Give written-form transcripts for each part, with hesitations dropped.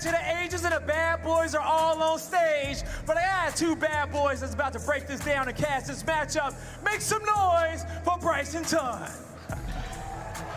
match of the ages and the bad boys are all on stage. But I got two bad boys that's about to break this down and cast this matchup. Make some noise for Bryson Tunn.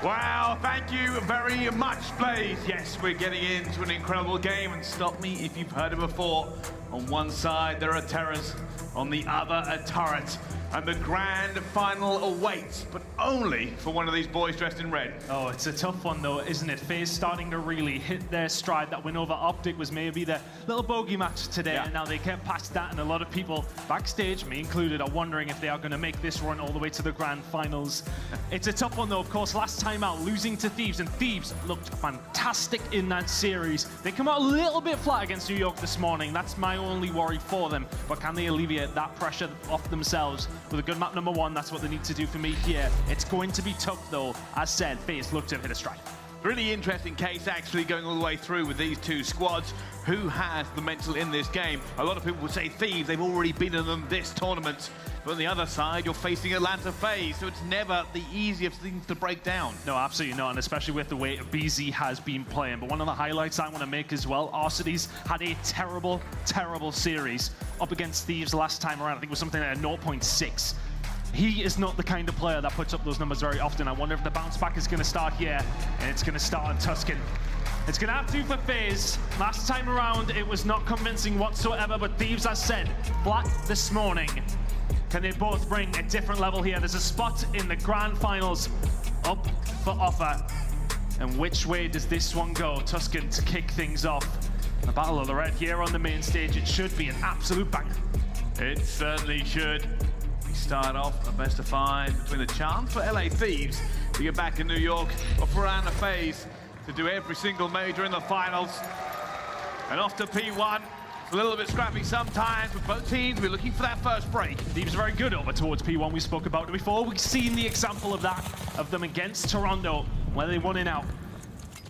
Wow, thank you very much, FaZe. Yes, we're getting into an incredible game, and stop me if you've heard it before. On one side, there are terrors, on the other, a turret. And the grand final awaits, but only for one of these boys dressed in red. Oh, it's a tough one though, isn't it? FaZe starting to really hit their stride. That win over OpTic was maybe their little bogey match today, and now they get past that, and a lot of people backstage, me included, are wondering if they are going to make this run all the way to the grand finals. It's a tough one though, of course. Last time out, losing to Thieves, and Thieves looked fantastic in that series. They come out a little bit flat against New York this morning. That's my only worry for them, but can they alleviate that pressure off themselves with a good map number one? That's what they need to do for me here. It's going to be tough though. As said, FaZe look to have hit a strike. Really interesting case actually going all the way through with these two squads. Who has the mental in this game? A lot of people would say Thieves, they've already beaten them this tournament. But on the other side, you're facing Atlanta FaZe, so it's never the easiest things to break down. No, absolutely not, and especially with the way aBeZy has been playing. But one of the highlights I want to make as well, Arcitys had a terrible, terrible series up against Thieves last time around. I think it was something like a 0.6. He is not the kind of player that puts up those numbers very often. I wonder if the bounce back is going to start here, and it's going to start on Tuscan. It's going to have to for FaZe. Last time around, it was not convincing whatsoever, but Thieves, as said, flat this morning. Can they both bring a different level here? There's a spot in the grand finals up for offer. And which way does this one go? Tuscan to kick things off. The Battle of the Red here on the main stage. It should be an absolute banger. It certainly should. We start off a best of 5 between the chance for LA Thieves to get back in New York, or for Atlanta FaZe to do every single major in the finals. And off to P1. It's a little bit scrappy sometimes, but both teams will be looking for that first break. Thieves are very good over towards P1. We spoke about it before. We've seen the example of that, of them against Toronto, where they won it out.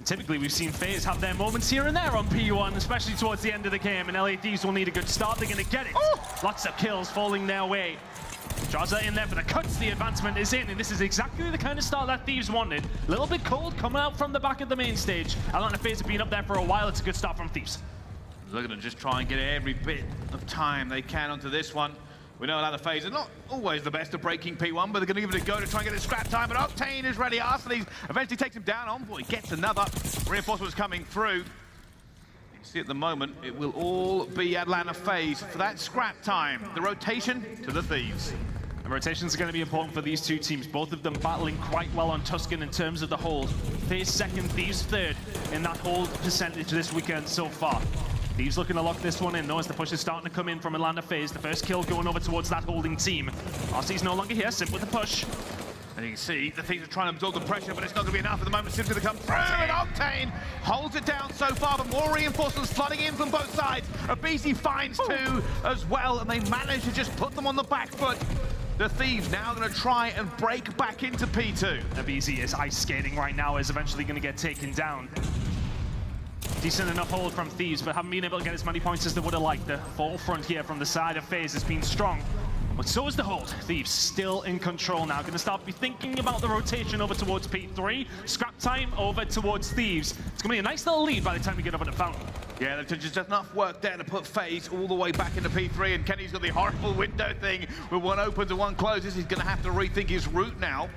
Typically, we've seen FaZe have their moments here and there on P1, especially towards the end of the game, and LA Thieves will need a good start. They're going to get it. Lots of kills falling their way. Drazah in there for the cuts. The advancement is in, and this is exactly the kind of start that Thieves wanted. A little bit cold coming out from the back of the main stage. Atlanta FaZe have been up there for a while. It's a good start from Thieves. Looking to just try and get every bit of time they can onto this one. We know Atlanta FaZe are not always the best at breaking P1, but they're going to give it a go to try and get it scrap time. But Octane is ready. Arcitys eventually takes him down. Envoy gets another. Reinforcements coming through. You see at the moment, it will all be Atlanta FaZe for that scrap time. The rotation to the Thieves. And rotations are going to be important for these two teams. Both of them battling quite well on Tuscan in terms of the hold. FaZe second, Thieves third in that hold percentage this weekend so far. Thieves looking to lock this one in, though, as the push is starting to come in from Atlanta FaZe. The first kill going over towards that holding team. Arcitys no longer here, Simp with the push. And you can see the Thieves are trying to absorb the pressure, but it's not going to be enough at the moment. Simp's going to come through, and Octane holds it down so far, but more reinforcements flooding in from both sides. aBeZy finds two as well, and they manage to just put them on the back foot. The Thieves now going to try and break back into P2. aBeZy is ice skating right now, is eventually going to get taken down. Decent enough hold from Thieves, but haven't been able to get as many points as they would have liked. The forefront here from the side of FaZe has been strong, but so is the hold. Thieves still in control now. Going to start be thinking about the rotation over towards P3. Scrap time over towards Thieves. It's going to be a nice little lead by the time we get over the fountain. Yeah, there's just enough work there to put FaZe all the way back into P3, and Kenny's got the horrible window thing where one opens and one closes. He's going to have to rethink his route now.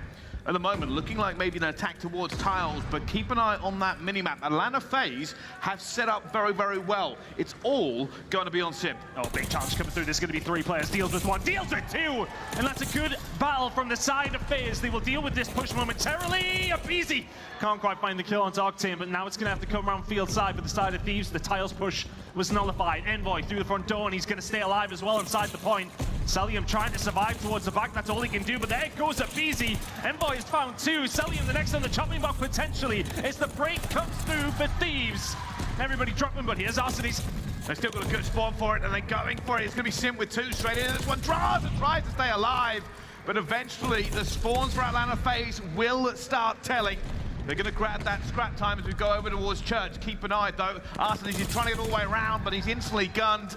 At the moment, looking like maybe an attack towards tiles, but keep an eye on that minimap. Atlanta FaZe have set up very, very well. It's all going to be on Simp. Oh, big challenge coming through. There's going to be 3 players. Deals with 1, deals with 2! And that's a good battle from the side of FaZe. They will deal with this push momentarily. aBeZy can't quite find the kill onto Octane, but now it's going to have to come around field side for the side of Thieves. The tiles push was nullified. Envoy through the front door, and he's going to stay alive as well inside the point. Cellium trying to survive towards the back. That's all he can do, but there goes aBeZy. Envoy is found too. Cellium the next on the chopping block potentially. As the break comes through for Thieves. Everybody dropping, but here's Arcitys. They've still got a good spawn for it, and they're going for it. It's going to be Simp with 2 straight in. This one tries to stay alive, but eventually the spawns for Atlanta FaZe will start telling. They're going to grab that scrap time as we go over towards Church. Keep an eye, though. Arcitys is trying to get all the way around, but he's instantly gunned.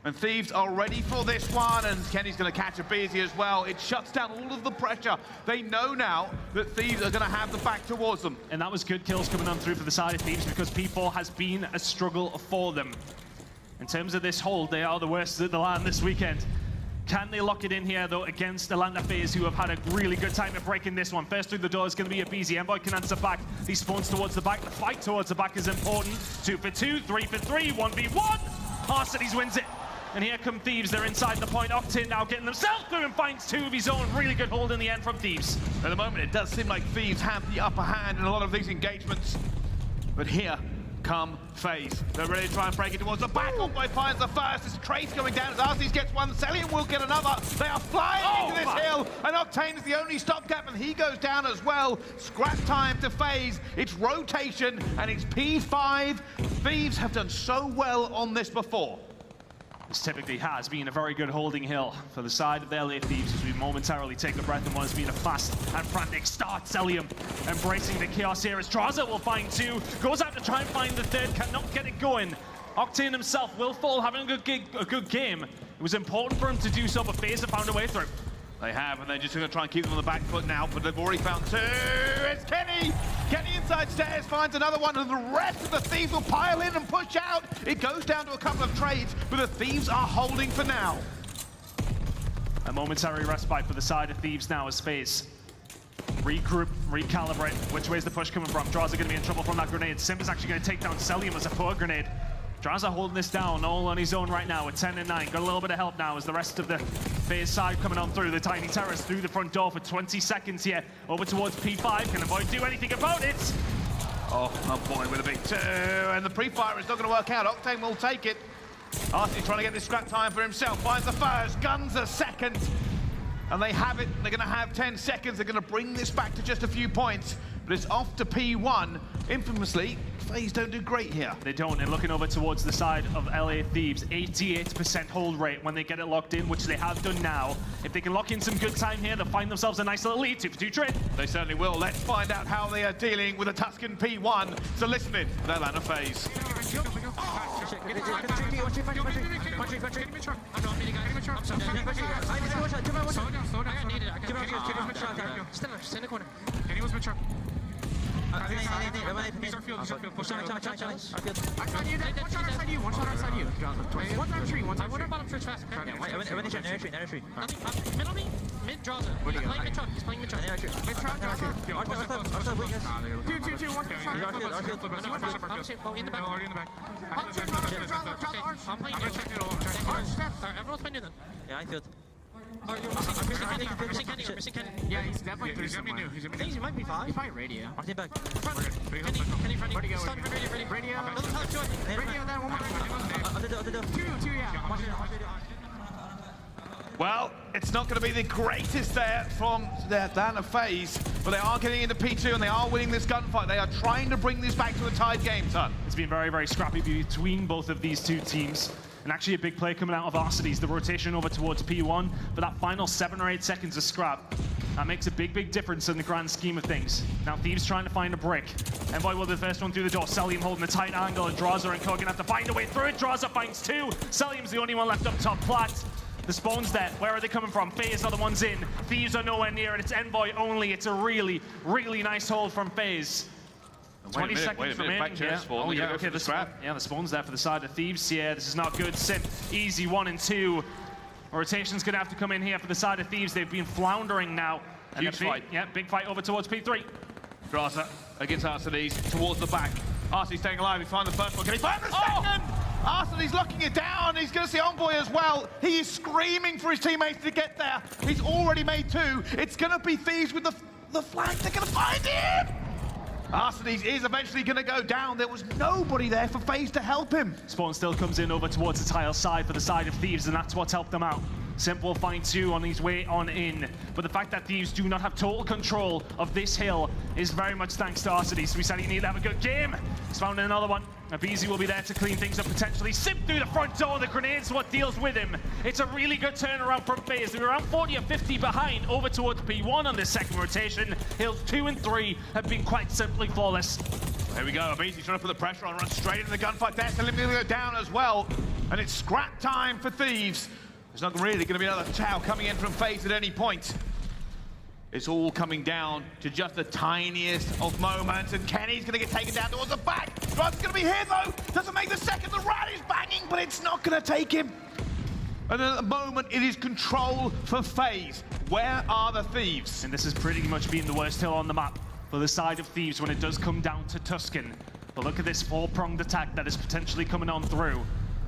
And Thieves are ready for this one, and Kenny's going to catch aBeZy as well. It shuts down all of the pressure. They know now that Thieves are going to have the back towards them. And that was good kills coming on through for the side of Thieves, because P4 has been a struggle for them. In terms of this hold, they are the worst at the land this weekend. Can they lock it in here, though, against Atlanta FaZe, who have had a really good time at breaking this one? First through the door is going to be aBeZy. Envoy can answer back. He spawns towards the back. The fight towards the back is important. 2 for 2, 3 for 3, 1v1. Arcitys wins it. And here come Thieves. They're inside the point. Octane now getting themselves through and finds 2 of his own. Really good hold in the end from Thieves. At the moment, it does seem like Thieves have the upper hand in a lot of these engagements. But here come FaZe. They're ready to try and break it towards the back. Envoy finds the first. It's Trace going down as Arcitys gets one. Cellium will get another. They are flying into this hill. And Octane is the only stopgap, and he goes down as well. Scrap time to FaZe. It's rotation, and it's P5. Thieves have done so well on this before. This typically has been a very good holding hill for the side of the LA Thieves as we momentarily take a breath and what has been a fast and frantic start. Cellium embracing the chaos here as Drazah will find 2, goes out to try and find the third, cannot get it going. Octane himself will fall, having a good game. It was important for him to do so, but FaZe have found a way through. They have, and they're just going to try and keep them on the back foot now, but they've already found 2. It's Kenny! Kenny inside stairs finds another one, and the rest of the Thieves will pile in and push out. It goes down to a couple of trades, but the Thieves are holding for now. A momentary respite for the side of Thieves now as FaZe regroup, recalibrate. Which way is the push coming from? Drazah going to be in trouble from that grenade. Simp is actually going to take down Cellium as a poor grenade. Drazah holding this down all on his own right now at 10 and 9. Got a little bit of help now as the rest of the FaZe side coming on through the tiny terrace through the front door for 20 seconds here. Over towards P5. Can Envoy do anything about it? Oh, Envoy with a big 2. And the pre-fire is not going to work out. Octane will take it. Arcitys trying to get this scrap time for himself. Finds the first. Guns a second. And they have it. They're going to have 10 seconds. They're going to bring this back to just a few points. But it's off to P1. Infamously, FaZe don't do great here. They don't, and looking over towards the side of LA Thieves, 88% hold rate when they get it locked in, which they have done now. If they can lock in some good time here, they'll find themselves a nice little lead. 2 for 2 trade. They certainly will. Let's find out how they are dealing with a Tuscan P1. So listen in, the Atlanta FaZe. He's our field. Push on our field. One shot outside you. One shot outside you. One's on tree. One's on tree. Bottom church fast. Nero tree. Middle me. Mid Drazah. He's playing mid truck. He's playing mid truck. Mid truck. Two. One shot. Oh, in the back. Already in the back. I'm playing. Everyone's playing then. Yeah, I feel. Missing Kenny. Yeah, he's definitely through somewhere. He might be 5. He's probably radio. I'll take back. Kenny friendly. Start radio. Radio, then one more. Two, yeah. Well, it's not going to be the greatest there from the Atlanta FaZe, but they are getting into P2 and they are winning this gunfight. They are trying to bring this back to a tied game, son. It's been very, very scrappy between both of these two teams. And actually a big play coming out of Arcitys, the rotation over towards P1, but that final 7 or 8 seconds of scrap, that makes a big, big difference in the grand scheme of things. Now Thieves trying to find a break. Envoy will be the first one through the door. Cellium holding a tight angle, and Drazah and Kogan have to find a way through it. Drazah finds 2. Cellium's the only one left up top plat. The spawn's there. Where are they coming from? FaZe are the ones in. Thieves are nowhere near it. It's Envoy only. It's a really, really nice hold from FaZe. 20 seconds remaining. Yeah. Oh yeah, okay, the spawn's there for the side of Thieves. Yeah, this is not good. Simp, easy 1 and 2. Rotation's gonna have to come in here for the side of Thieves. They've been floundering now. And Huge fight. Yeah, big fight over towards P3. Drazah against Arcitys towards the back. Arcitys staying alive. He finds the first one. Can he find the second? Arcitys locking it down. He's going to see Envoy as well. He is screaming for his teammates to get there. He's already made 2. It's going to be Thieves with the flag. They're going to find him. Arcitys is eventually going to go down. There was nobody there for FaZe to help him. Spawn still comes in over towards the tile side for the side of Thieves, and that's what's helped them out. Simp will find 2 on his way on in. But the fact that Thieves do not have total control of this hill is very much thanks to Arcitys. We said he needed to have a good game. He's found another one. aBeZy will be there to clean things up potentially. Simp through the front door. The grenade's what deals with him. It's a really good turnaround from FaZe. They're around 40 or 50 behind over towards P1 on this second rotation. Hills 2 and 3 have been quite simply flawless. There we go. aBeZy trying to put the pressure on, run straight into the gunfight there. Cellium will go down as well. And it's scrap time for Thieves. There's not really going to be another Tau coming in from FaZe at any point. It's all coming down to just the tiniest of moments, and Kenny's going to get taken down towards the back. Drazah's going to be here, though. Doesn't make the second. The rat is banging, but it's not going to take him. And at the moment, it is control for FaZe. Where are the Thieves? And this has pretty much been the worst hill on the map for the side of Thieves when it does come down to Tuscan. But look at this four-pronged attack that is potentially coming on through.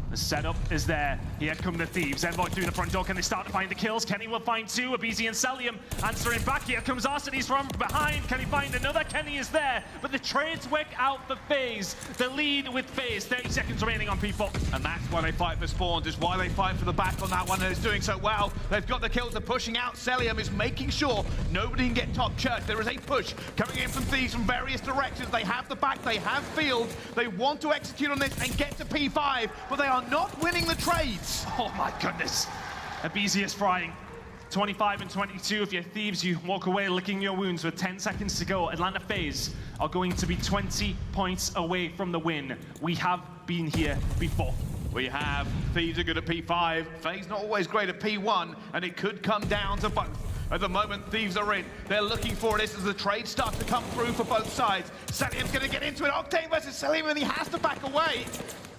The setup is there. Here come the Thieves. Envoy through the front door. Can they start to find the kills? Kenny will find two. aBeZy and Cellium answering back. Here comes Arcitys from behind. Can he find another? Kenny is there. But the trades work out for FaZe. The lead with FaZe. 30 seconds remaining on P4. And that's why they fight for spawns. It's why they fight for the back on that one, and it's doing so well. They've got the kills. They're pushing out. Cellium is making sure nobody can get top church. There is a push coming in from Thieves from various directions. They have the back. They have field. They want to execute on this and get to P5, but they are not winning the trades. Oh my goodness. aBeZy is frying. 25 and 22. If you're Thieves, you walk away licking your wounds with 10 seconds to go. Atlanta FaZe are going to be 20 points away from the win. We have been here before. We have. Thieves are good at P5. FaZe not always great at P1, and it could come down to both. At the moment, Thieves are in. They're looking for this as the trade starts to come through for both sides. Cellium's going to get into it. Octane versus Cellium, and he has to back away.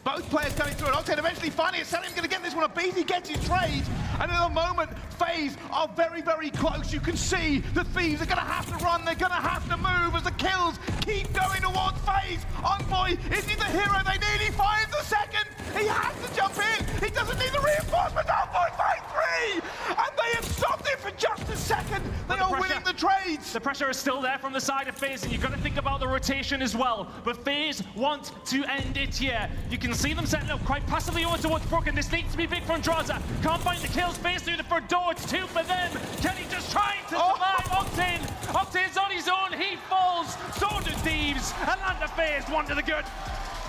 Both players coming through, and Octane eventually finding it. Cellium's going to get this one. aBeZy gets his trade. And at the moment, FaZe are very, very close. You can see the Thieves are going to have to run. They're going to have to move as the kills keep going towards FaZe. Envoy, is he the hero? They need. He finds the second. He has to jump in. He doesn't need the reinforcement. Envoy finds 3. And they have stopped it for just a second. They are winning the trades. The pressure is still there from the side of FaZe, and you've got to think about the rotation as well. But FaZe want to end it here. You can see them setting up quite passively over towards Brook, and this needs to be big from Drazah. Can't find the kills. FaZe through the front door. It's 2 for them. Kenny just trying to survive. Octane. Octane's on his own. He falls. So do Thieves. Atlanta FaZe, 1 to the good.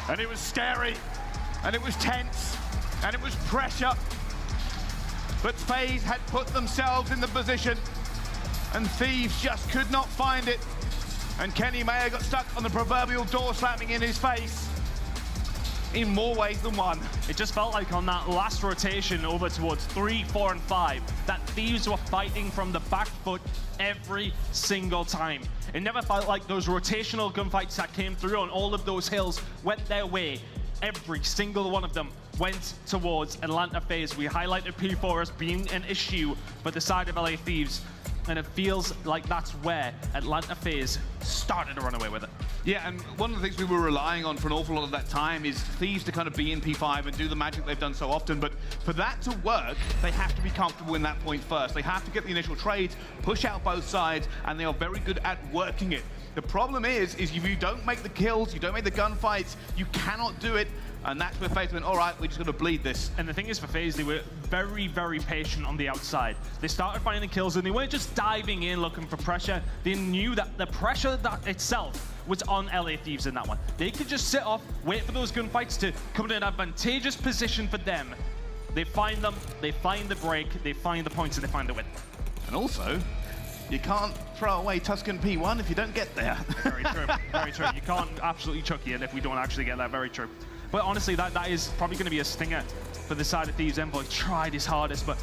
And it was scary. And it was tense. And it was pressure. But FaZe had put themselves in the position, and Thieves just could not find it. And Kenny may have got stuck on the proverbial door slamming in his face in more ways than one. It just felt like on that last rotation over towards 3, 4, and 5, that Thieves were fighting from the back foot every single time. It never felt like those rotational gunfights that came through on all of those hills went their way. Every single one of them went towards Atlanta FaZe. We highlighted P4 as being an issue for the side of LA Thieves, and it feels like that's where Atlanta FaZe started to run away with it. Yeah, and one of the things we were relying on for an awful lot of that time is Thieves to kind of be in P5 and do the magic they've done so often, but for that to work, they have to be comfortable in that point first. They have to get the initial trades, push out both sides, and they are very good at working it. The problem is if you don't make the kills, you don't make the gunfights, you cannot do it. And that's where FaZe went, all right, we're just going to bleed this. And the thing is for FaZe, they were very, very patient on the outside. They started finding kills, and they weren't just diving in looking for pressure. They knew that the pressure that itself was on LA Thieves in that one. They could just sit off, wait for those gunfights to come to an advantageous position for them. They find them, they find the break, they find the points, and they find the win. And also, you can't throw away Tuscan P1 if you don't get there. Very true, very true. You can't absolutely chuck it if we don't actually get there, very true. But honestly, that is probably going to be a stinger for the side of Thieves. Envoy tried his hardest, but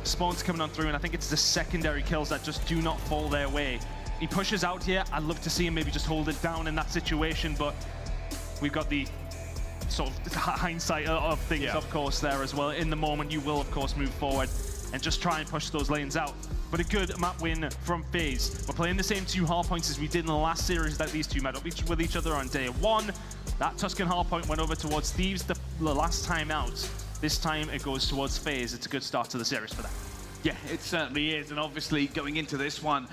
Spawn's coming on through, and I think it's the secondary kills that just do not fall their way. He pushes out here. I'd love to see him maybe just hold it down in that situation, but we've got the sort of hindsight of things, of course, there as well. In the moment, you will, of course, move forward and just try and push those lanes out. But a good map win from FaZe. We're playing the same 2 hardpoints as we did in the last series that these two met up with each other on day 1. That Tuscan hardpoint went over towards Thieves the last time out. This time it goes towards FaZe. It's a good start to the series for them. Yeah, it certainly is. And obviously going into this one,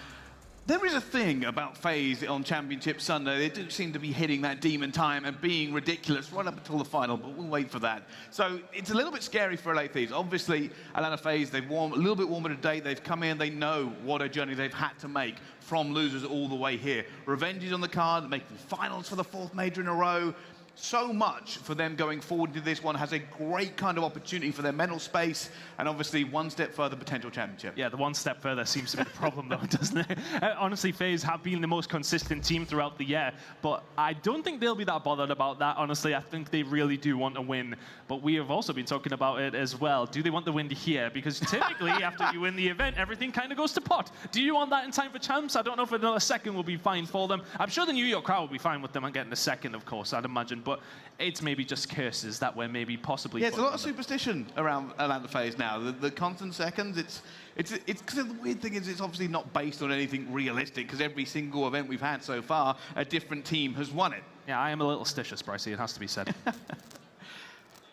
there is a thing about FaZe on Championship Sunday. They do seem to be hitting that demon time and being ridiculous right up until the final, but we'll wait for that. So it's a little bit scary for LA Thieves. Obviously, Atlanta FaZe, they've a little bit warmer today. They've come in, they know what a journey they've had to make from losers all the way here. Revenge is on the card, making finals for the 4th major in a row. so much for them going forward into this one, has a great kind of opportunity for their mental space, and obviously one step further potential championship. Yeah, the one step further seems to be the problem though, doesn't it? Honestly, FaZe have been the most consistent team throughout the year, but I don't think they'll be that bothered about that. Honestly, I think they really do want to win, but we have also been talking about it as well. Do they want the win here? Because typically, after you win the event, everything kind of goes to pot. Do you want that in time for champs? I don't know if another second will be fine for them. I'm sure the New York crowd will be fine with them and getting a second, of course, I'd imagine, but it's maybe just curses that we're maybe possibly... Yeah, it's a lot of superstition around the FaZe now. The constant seconds, it's because the weird thing is it's obviously not based on anything realistic, because every single event we've had so far, a different team has won it. Yeah, I am a little stitious, Brycey, it has to be said.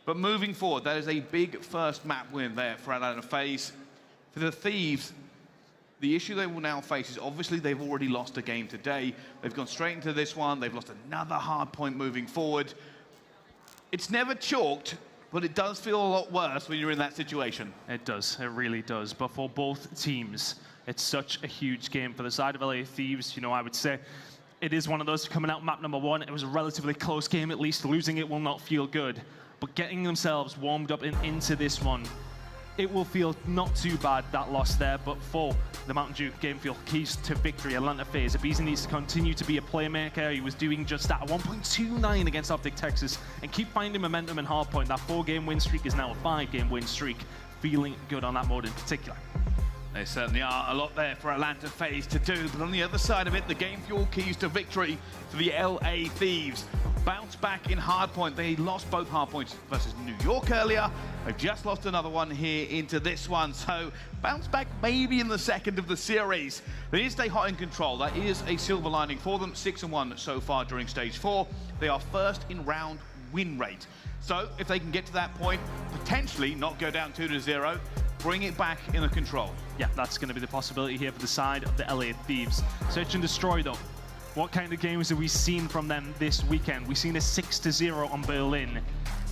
But moving forward, that is a big first map win there for Atlanta FaZe. For the Thieves, the issue they will now face is obviously they've already lost a game today. They've gone straight into this one. They've lost another hard point moving forward. It's never chalked, but it does feel a lot worse when you're in that situation. It does, it really does. But for both teams, it's such a huge game. For the side of LA Thieves, you know, I would say it is one of those coming out map number 1. It was a relatively close game, at least. Losing it will not feel good. But getting themselves warmed up into this one, it will feel not too bad, that loss there, but for the Mountain Dew game feel keys to victory, Atlanta FaZe. aBeZy needs to continue to be a playmaker. He was doing just that, a 1.29 against OpTic Texas, and keep finding momentum in hardpoint. That 4-game win streak is now a 5-game win streak. Feeling good on that mode in particular. There certainly are a lot there for Atlanta FaZe to do, but on the other side of it, the game fuel keys to victory for the LA Thieves. Bounce back in hardpoint. They lost both hardpoints versus New York earlier. They've just lost another one here into this one, so bounce back maybe in the second of the series. They need to stay hot in control. That is a silver lining for them. 6-1 so far during stage 4. They are first in round win rate. So if they can get to that point, potentially not go down 2-0, bring it back in the control. Yeah, that's going to be the possibility here for the side of the LA Thieves. Search and Destroy, though. What kind of games have we seen from them this weekend? We've seen a 6-0 on Berlin.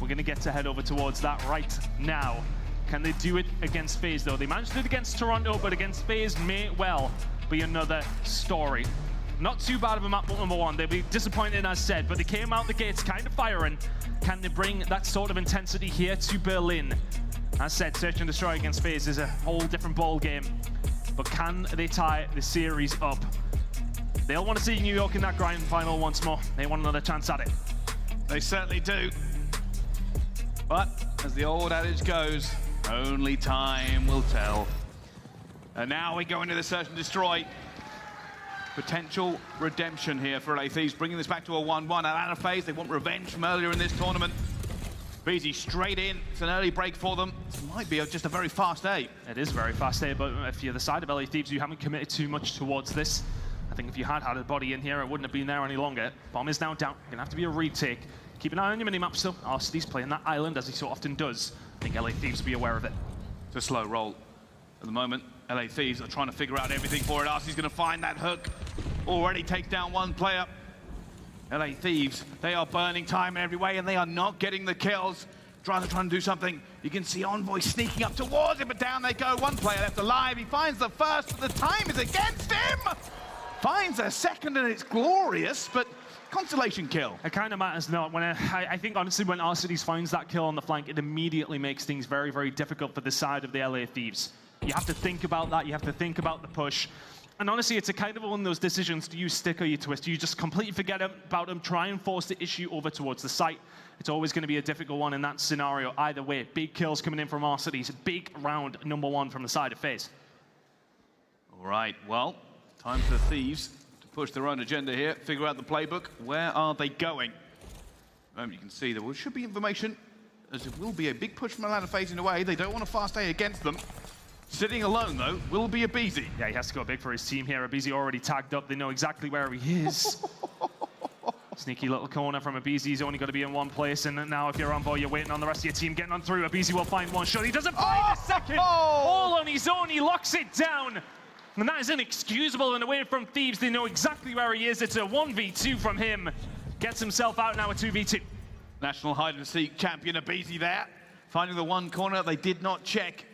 We're going to get to head over towards that right now. Can they do it against FaZe, though? They managed to do it against Toronto, but against FaZe may well be another story. Not too bad of a map number 1. They'll be disappointed, as said, but they came out the gates kind of firing. Can they bring that sort of intensity here to Berlin? As said, Search and Destroy against FaZe is a whole different ball game. But can they tie the series up? They'll want to see New York in that grind final once more. They want another chance at it. They certainly do. But as the old adage goes, only time will tell. And now we go into the Search and Destroy. Potential redemption here for LA Thieves, bringing this back to a 1-1. Atlanta FaZe, they want revenge from earlier in this tournament. aBeZy straight in. It's an early break for them. This might be just a very fast A. It is a very fast A, but if you're the side of LA Thieves, you haven't committed too much towards this. I think if you had a body in here, it wouldn't have been there any longer. Bomb is now down. Gonna have to be a retake. Keep an eye on your minimap still. Arcitys playing that island as he so often does. I think LA Thieves will be aware of it. It's a slow roll at the moment. LA Thieves are trying to figure out everything for it. Arcitys gonna find that hook. Already takes down one player. LA Thieves, they are burning time in every way and they are not getting the kills. Drazah trying to do something. You can see Envoy sneaking up towards him, but down they go. One player left alive. He finds the first, but the time is against him. Finds a second, and it's glorious, but consolation kill. It kind of matters not. When I think, honestly, when Arcitys finds that kill on the flank, it immediately makes things very, very difficult for the side of the LA Thieves. You have to think about that. You have to think about the push. And honestly, it's a kind of one of those decisions. Do you stick or you twist? Do you just completely forget about them, try and force the issue over towards the site? It's always going to be a difficult one in that scenario. Either way, big kills coming in from Arcitys. Big round number 1 from the side of FaZe. All right, well, time for the Thieves to push their own agenda here, figure out the playbook. Where are they going? You can see there should be information, as it will be a big push from Atlanta FaZe in a way. They don't want a fast A against them. Sitting alone, though, will be aBeZy. Yeah, he has to go big for his team here. aBeZy already tagged up. They know exactly where he is. Sneaky little corner from aBeZy. He's only got to be in one place. And now if you're on board, you're waiting on the rest of your team getting on through. aBeZy will find one shot. He doesn't find a second. All on his own. He locks it down. And that is inexcusable. And away from Thieves, they know exactly where he is. It's a 1v2 from him. Gets himself out now, a 2v2. National hide-and-seek champion aBeZy there. Finding the one corner they did not check.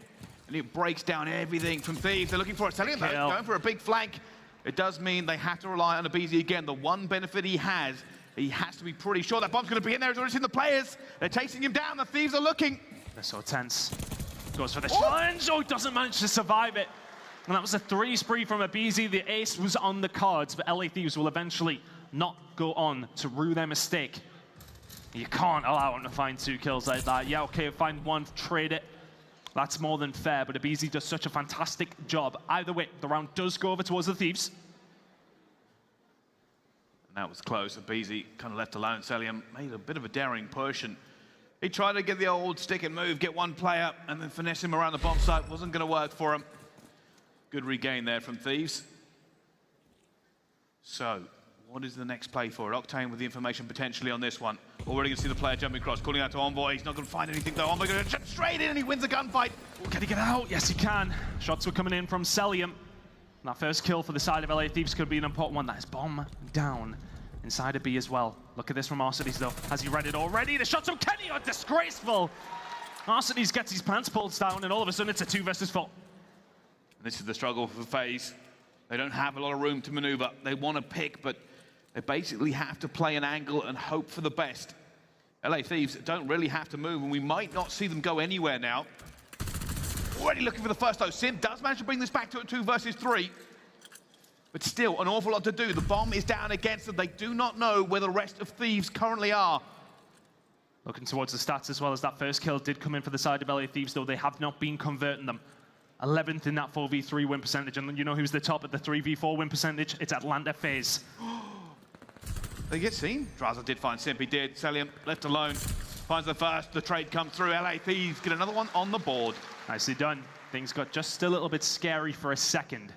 And it breaks down everything from Thieves. They're looking for a Cellium, though, going for a big flank. It does mean they have to rely on aBeZy again. The one benefit he has He has to be pretty sure that bomb's going to be in there. He's already seen the players. They're chasing him down. The Thieves are looking. They're so tense. Goes for the challenge. Oh, he doesn't manage to survive it. And that was a 3 spree from aBeZy. The ace was on the cards, but LA Thieves will eventually not go on to rue their mistake. You can't allow him to find 2 kills like that. Yeah, okay, find 1, trade it. That's more than fair, but aBeZy does such a fantastic job. Either way, the round does go over towards the Thieves. And that was close. aBeZy kind of left alone. Cellium made a bit of a daring push, and he tried to get the old stick and move, get 1 player, and then finesse him around the bomb site. Wasn't going to work for him. Good regain there from Thieves. So, what is the next play for it? Octane with the information potentially on this one. Already going to see the player jumping across, calling out to Envoy. He's not going to find anything though. Envoy going to jump straight in and he wins the gunfight. Can he get out? Yes, he can. Shots were coming in from Cellium. That first kill for the side of LA Thieves could be an important one. That is bomb down inside of B as well. Look at this from Arcitys though. Has he read it already? The shots from Kenny are disgraceful. Arcitys gets his pants pulled down and all of a sudden it's a 2 versus 4. This is the struggle for FaZe. They don't have a lot of room to maneuver. They want to pick, but they basically have to play an angle and hope for the best. LA Thieves don't really have to move, and we might not see them go anywhere now. Already looking for the first though. Simp does manage to bring this back to a 2 versus 3. But still, an awful lot to do. The bomb is down against them. They do not know where the rest of Thieves currently are. Looking towards the stats as well, as that first kill did come in for the side of LA Thieves, though they have not been converting them. 11th in that 4v3 win percentage, and you know who's the top at the 3v4 win percentage? It's Atlanta FaZe. They get seen. Drazah did find Simp, he did. Cellium left alone, finds the first, the trade comes through. LA Thieves get another one on the board. Nicely done. Things got just a little bit scary for a second.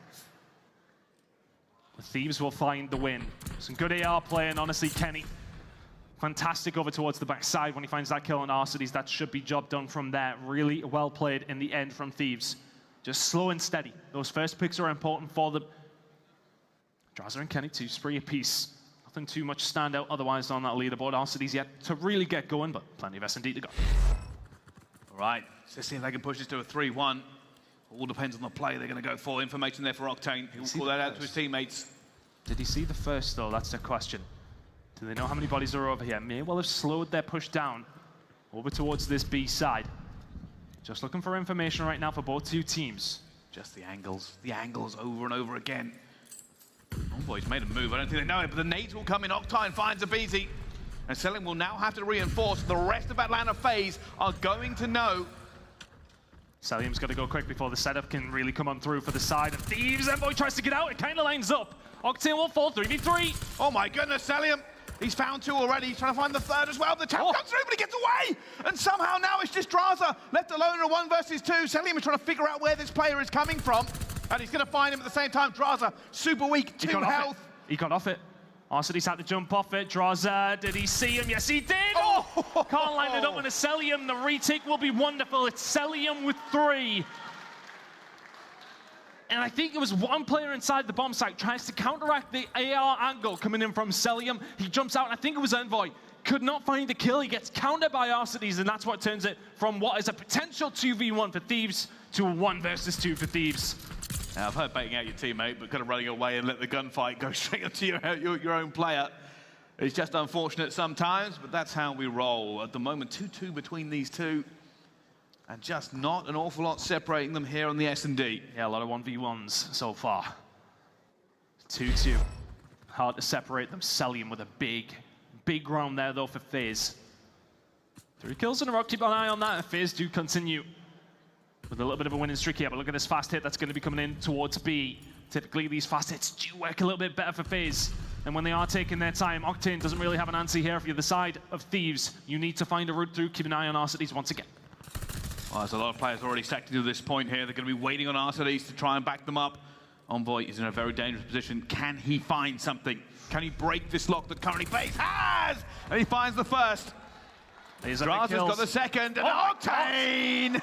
The Thieves will find the win. Some good AR play, and honestly, Kenny, fantastic over towards the backside when he finds that kill on Arcitys. That should be job done from there. Really well played in the end from Thieves. Just slow and steady. Those first picks are important for them. Drazah and Kenny, 2 spree apiece. Nothing too much stand out otherwise on that leaderboard. Arcitys yet to really get going, but plenty of S&D to go. All right, let's see if they can push this to a 3-1. All depends on the play they're going to go for. Information there for Octane. He'll call that out to his teammates. Did he see the first, though? That's the question. Do they know how many bodies are over here? May well have slowed their push down over towards this B side. Just looking for information right now for both 2 teams. Just the angles over and over again. Envoy's made a move, I don't think they know it, but the nades will come in. Octane finds aBeZy, and Cellium will now have to reinforce. The rest of Atlanta FaZe are going to know. Cellium's got to go quick before the setup can really come on through for the side of Thieves. Envoy tries to get out, it kind of lines up. Octane will fall 3v3. Oh my goodness, Cellium. He's found 2 already. He's trying to find the 3rd as well. The tap comes through, but he gets away. And somehow now it's just Drazah left alone in a 1 versus 2. Cellium is trying to figure out where this player is coming from. And he's going to find him at the same time. Drazah, super weak, 2 health. He got off it. Arcitys had to jump off it. Drazah, did he see him? Yes, he did. Oh! Can't line it up with a Cellium. The retake will be wonderful. It's Cellium with 3. And I think it was 1 player inside the bomb site tries to counteract the AR angle coming in from Cellium. He jumps out, and I think it was Envoy. Could not find the kill. He gets countered by Arcitys, and that's what turns it from what is a potential 2v1 for Thieves to a 1 versus 2 for Thieves. Now, I've heard baiting out your teammate, but kind of running away and let the gunfight go straight onto your own player. It's just unfortunate sometimes, but that's how we roll. At the moment, 2-2 between these 2. And just not an awful lot separating them here on the S&D. Yeah, a lot of 1v1s so far. 2-2. Hard to separate them. Cellium with a big round there, though, for FaZe. 3 kills in a row. Keep an eye on that. FaZe do continue with a little bit of a winning streak here. But look at this fast hit that's going to be coming in towards B. Typically, these fast hits do work a little bit better for FaZe. And when they are taking their time, Octane doesn't really have an answer here. If you're the side of Thieves, you need to find a route through. Keep an eye on Arcitys once again. Well, there's a lot of players already stacked to this point here. They're going to be waiting on Arcitys to try and back them up. Envoy is in a very dangerous position. Can he find something? Can he break this lock that currently FaZe has? And he finds the first. Drazah's got the second, and Octane!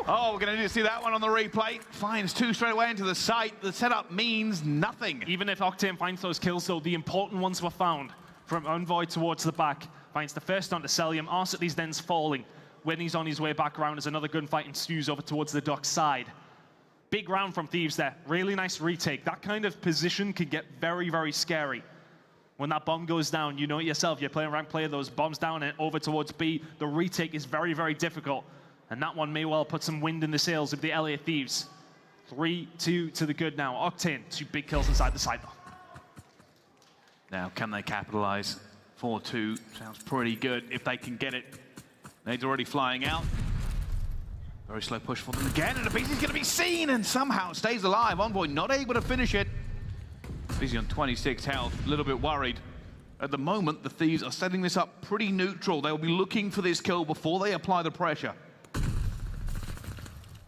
Oh, we're going to need to see that one on the replay. Finds 2 straight away into the site. The setup means nothing. Even if Octane finds those kills, though, the important ones were found. From Envoy towards the back. Finds the first onto Cellium. Arcitys then's falling. When he's on his way back around, as another gunfight ensues over towards the dock side. Big round from Thieves there. Really nice retake. That kind of position can get very, very scary. When that bomb goes down, you know it yourself. You're playing ranked player, those bombs down and over towards B. The retake is very, very difficult. And that one may well put some wind in the sails of the LA Thieves. 3-2 to the good now. Octane, 2 big kills inside the side. Now, can they capitalize? 4-2 sounds pretty good if they can get it. Nade's already flying out. Very slow push for them again, and aBeZy's going to be seen and somehow stays alive. Envoy not able to finish it. aBeZy on 26 health, a little bit worried. At the moment, the Thieves are setting this up pretty neutral. They'll be looking for this kill before they apply the pressure.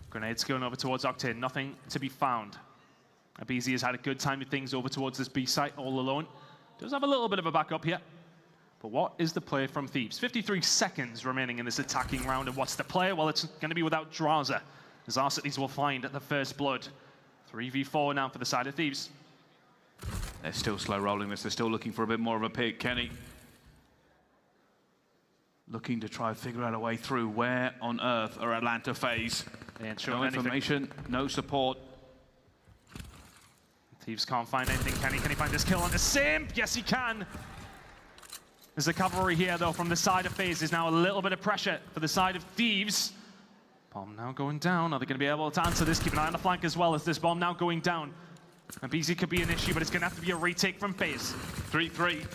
Grenades going over towards Octane, nothing to be found. aBeZy has had a good time with things over towards this B site all alone. Does have a little bit of a backup here. But what is the play from Thieves? 53 seconds remaining in this attacking round, and what's the play? Well, it's going to be without Drazah, as Arcitys will find the first blood. 3v4 now for the side of Thieves. They're still slow rolling this. They're still looking for a bit more of a pick. Kenny looking to try and figure out a way through. Where on earth are Atlanta FaZe? No information, no support. Thieves can't find anything. Can he find this kill on the Simp? Yes, he can. There's a cavalry here, though, from the side of FaZe. There's now a little bit of pressure for the side of Thieves. Bomb now going down. Are they going to be able to answer this? Keep an eye on the flank as well as this bomb now going down. aBeZy could be an issue, but it's going to have to be a retake from FaZe. 3-3.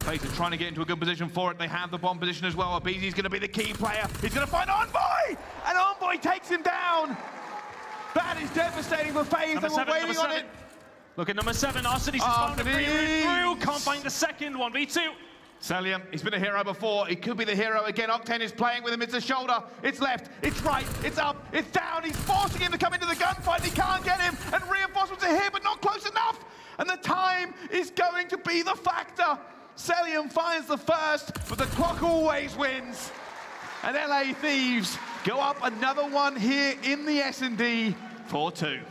FaZe are trying to get into a good position for it. They have the bomb position as well. aBeZy's going to be the key player. He's going to find Envoy! And Envoy takes him down! That is devastating for FaZe. They were waiting on it. Look at number 7. Arcitys has found a free route through. Can't find the second. 1v2. Cellium, he's been a hero before. He could be the hero again. Octane is playing with him. It's a shoulder. It's left. It's right. It's up. It's down. He's forcing him to come into the gunfight. He can't get him. And reinforcements are here, but not close enough. And the time is going to be the factor. Cellium finds the first, but the clock always wins. And LA Thieves go up another one here in the S&D. 4-2.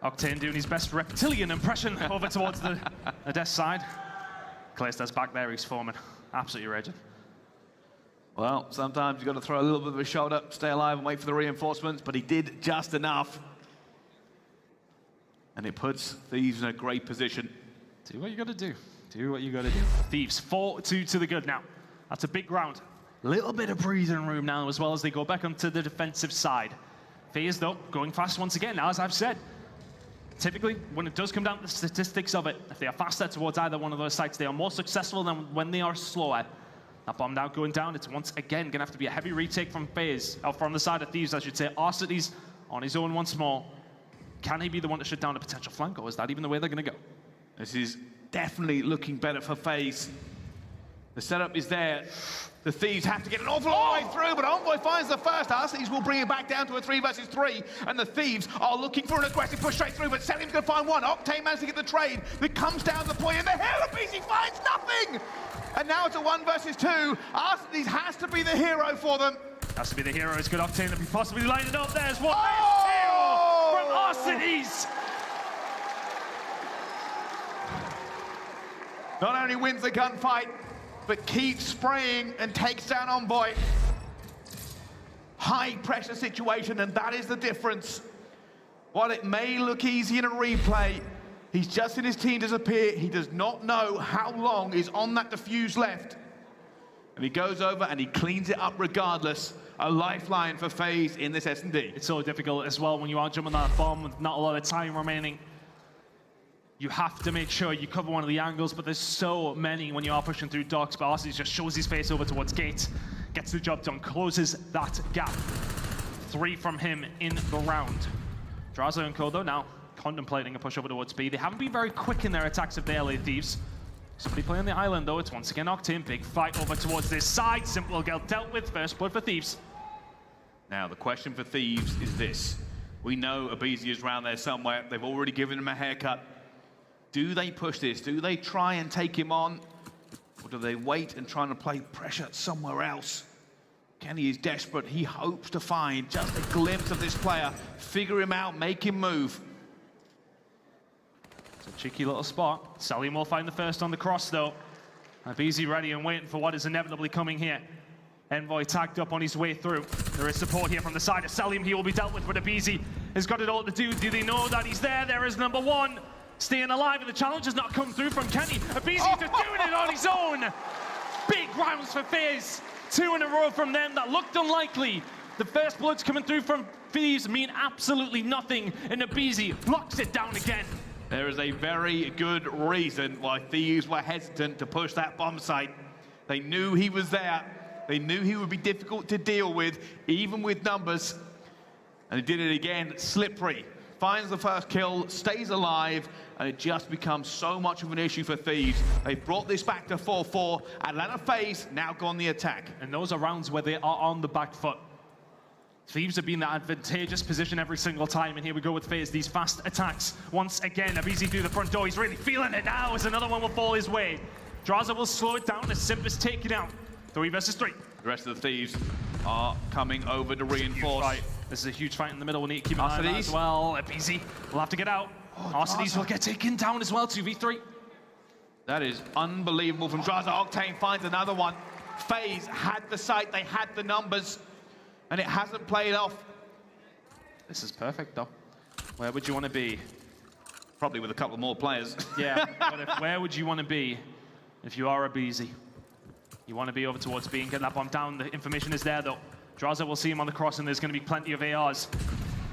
Octane doing his best reptilian impression over towards the desk side. Clayster's back there, he's forming. Absolutely raging. Well, sometimes you've got to throw a little bit of a shoulder, stay alive and wait for the reinforcements, but he did just enough. And it puts Thieves in a great position. Do what you got to do. Do what you got to do. Thieves, 4-2 to the good now. That's a big round. Little bit of breathing room now as well as they go back onto the defensive side. FaZe, though, going fast once again, now, as I've said. Typically, when it does come down to the statistics of it, if they are faster towards either one of those sites, they are more successful than when they are slower. That bomb now going down, it's once again going to have to be a heavy retake from FaZe, or from the side of Thieves, I should say. Arcitys on his own once more. Can he be the one to shut down a potential flank, or is that even the way they're going to go? This is definitely looking better for FaZe. The setup is there. The Thieves have to get an awful long way through, but Envoy finds the first. Arcitys will bring it back down to a 3 versus 3, and the Thieves are looking for an aggressive push straight through, but Cellium's going to find one. Octane managed to get the trade that comes down to the point, and the hell aBeZy finds nothing! And now it's a 1 versus 2. Arcitys has to be the hero for them. Has to be the hero. It's good Octane to be possibly lining up. There's one. Oh! From Arcitys. Not only wins the gunfight, but keeps spraying and takes down Envoy. High pressure situation, and that is the difference. While it may look easy in a replay, he's just seen his team disappear. He does not know how long is on that defuse left. And he goes over and he cleans it up regardless. A lifeline for FaZe in this S&D. It's so difficult as well when you are jumping that bomb with not a lot of time remaining. You have to make sure you cover one of the angles, but there's so many when you are pushing through docks. But Arcitys just shows his face over towards gate, gets the job done, closes that gap. 3 from him in the round. Drazah and Kodo now contemplating a push over towards B. They haven't been very quick in their attacks of the LA Thieves. Somebody playing the island, though. It's once again Octane. Big fight over towards this side. Simp will get dealt with. First blood for Thieves. Now, the question for Thieves is this. We know aBeZy is around there somewhere. They've already given him a haircut. Do they push this? Do they try and take him on? Or do they wait and try and apply pressure somewhere else? Kenny is desperate. He hopes to find just a glimpse of this player, figure him out, make him move. It's a cheeky little spot. Cellium will find the first on the cross, though. aBeZy ready and waiting for what is inevitably coming here. Envoy tagged up on his way through. There is support here from the side of Cellium. He will be dealt with, but aBeZy has got it all to do. Do they know that he's there? There is number 1. staying alive, and the challenge has not come through from Kenny. aBeZy just doing it on his own. Big rounds for FaZe. 2 in a row from them. That looked unlikely. The first bloods coming through from Thieves mean absolutely nothing, and aBeZy blocks it down again. There is a very good reason why Thieves were hesitant to push that bomb site. They knew he was there. They knew he would be difficult to deal with, even with numbers. And he did it again. Slippery finds the first kill, stays alive, and it just becomes so much of an issue for Thieves. They've brought this back to 4-4. Atlanta FaZe now go on the attack. And those are rounds where they are on the back foot. Thieves have been in that advantageous position every single time, and here we go with FaZe. These fast attacks. Once again, aBeZy through the front door. He's really feeling it now as another one will fall his way. Drazah will slow it down as Simp is taken out. 3 versus 3. The rest of the Thieves are coming over to reinforce. This is a huge fight in the middle. We need to keep an eye on that as well. aBeZy will have to get out. Arcitys will get taken down as well. 2v3. That is unbelievable from Drazah. Octane finds another one. FaZe had the site, they had the numbers, and it hasn't played off. This is perfect, though. Where would you want to be? Probably with a couple more players. Yeah, but where would you want to be if you are aBeZy? You want to be over towards B and get that bomb down. The information is there, though. Drazah will see him on the cross, and there's going to be plenty of ARs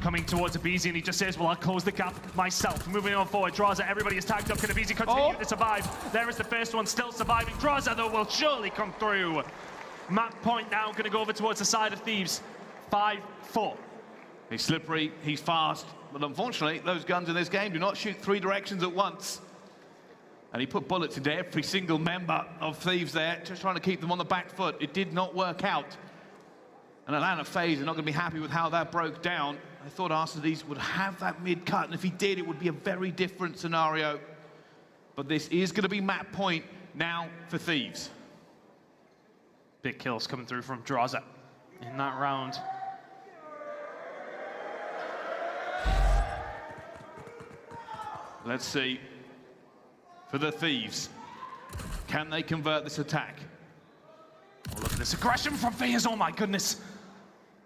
coming towards aBeZy, and he just says, well, I'll close the gap myself. Moving on forward, Drazah, everybody is tagged up. Can aBeZy continue to survive? There is the first one still surviving. Drazah, though, will surely come through. Map point now, going to go over towards the side of Thieves. 5-4. He's slippery, he's fast, but unfortunately, those guns in this game do not shoot 3 directions at once. And he put bullets into every single member of Thieves there, just trying to keep them on the back foot. It did not work out. And Atlanta FaZe are not going to be happy with how that broke down. I thought Arcitys would have that mid-cut, and if he did, it would be a very different scenario. But this is going to be map point now for Thieves. Big kills coming through from Drazah in that round. Let's see. For the Thieves, can they convert this attack? Oh, look at this aggression from FaZe, oh my goodness.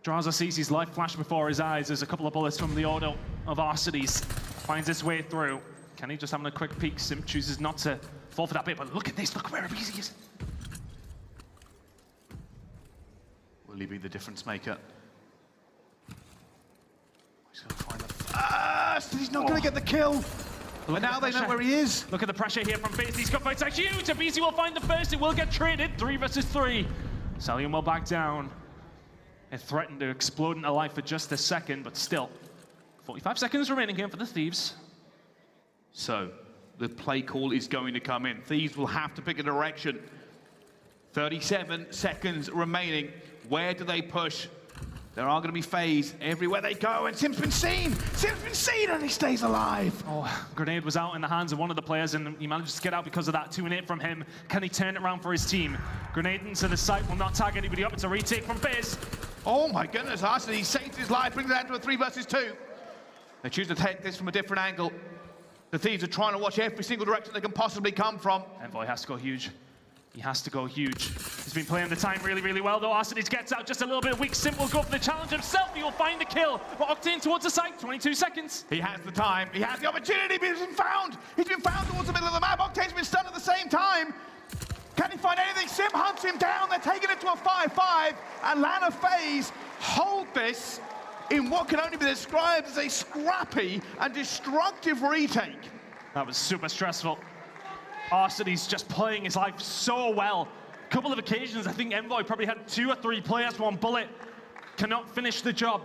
Drazah sees his life flash before his eyes. There's a couple of bullets from the auto of Arcitys. Finds his way through. Kenny just having a quick peek. Simp chooses not to fall for that bit, but look at this, look where aBeZy is. Will he be the difference maker? He's going to find the first. He's not going to get the kill. But now they know where he is. Look at the pressure here from FaZe. These gunfights are huge. aBeZy will find the first. It will get traded. 3 versus 3. Cellium will back down. It threatened to explode into life for just a second, but still. 45 seconds remaining here for the Thieves. So, the play call is going to come in. Thieves will have to pick a direction. 37 seconds remaining. Where do they push? There are going to be FaZe everywhere they go, and Simp's been seen! Simp's been seen, and he stays alive! Oh, grenade was out in the hands of one of the players, and he managed to get out because of that. 2-8 from him. Can he turn it around for his team? Grenade into the site will not tag anybody up. It's a retake from FaZe. Oh my goodness, Arcitys saves his life, brings it down to a 3 versus 2. They choose to take this from a different angle. The Thieves are trying to watch every single direction they can possibly come from. Envoy has to go huge. He has to go huge. He's been playing the time really, really well, though. Arcitys gets out just a little bit weak. Simp will go for the challenge himself. He will find the kill. But Octane towards the site. 22 seconds. He has the time. He has the opportunity, but he's been found. He's been found towards the middle of the map. Octane's been stunned at the same time. Can he find anything? Simp hunts him down. They're taking it to a 5-5. Atlanta FaZe hold this in what can only be described as a scrappy and destructive retake. That was super stressful. Arcitys just playing his life so well. A couple of occasions, I think Envoy probably had 2 or 3 players, 1 bullet. Cannot finish the job.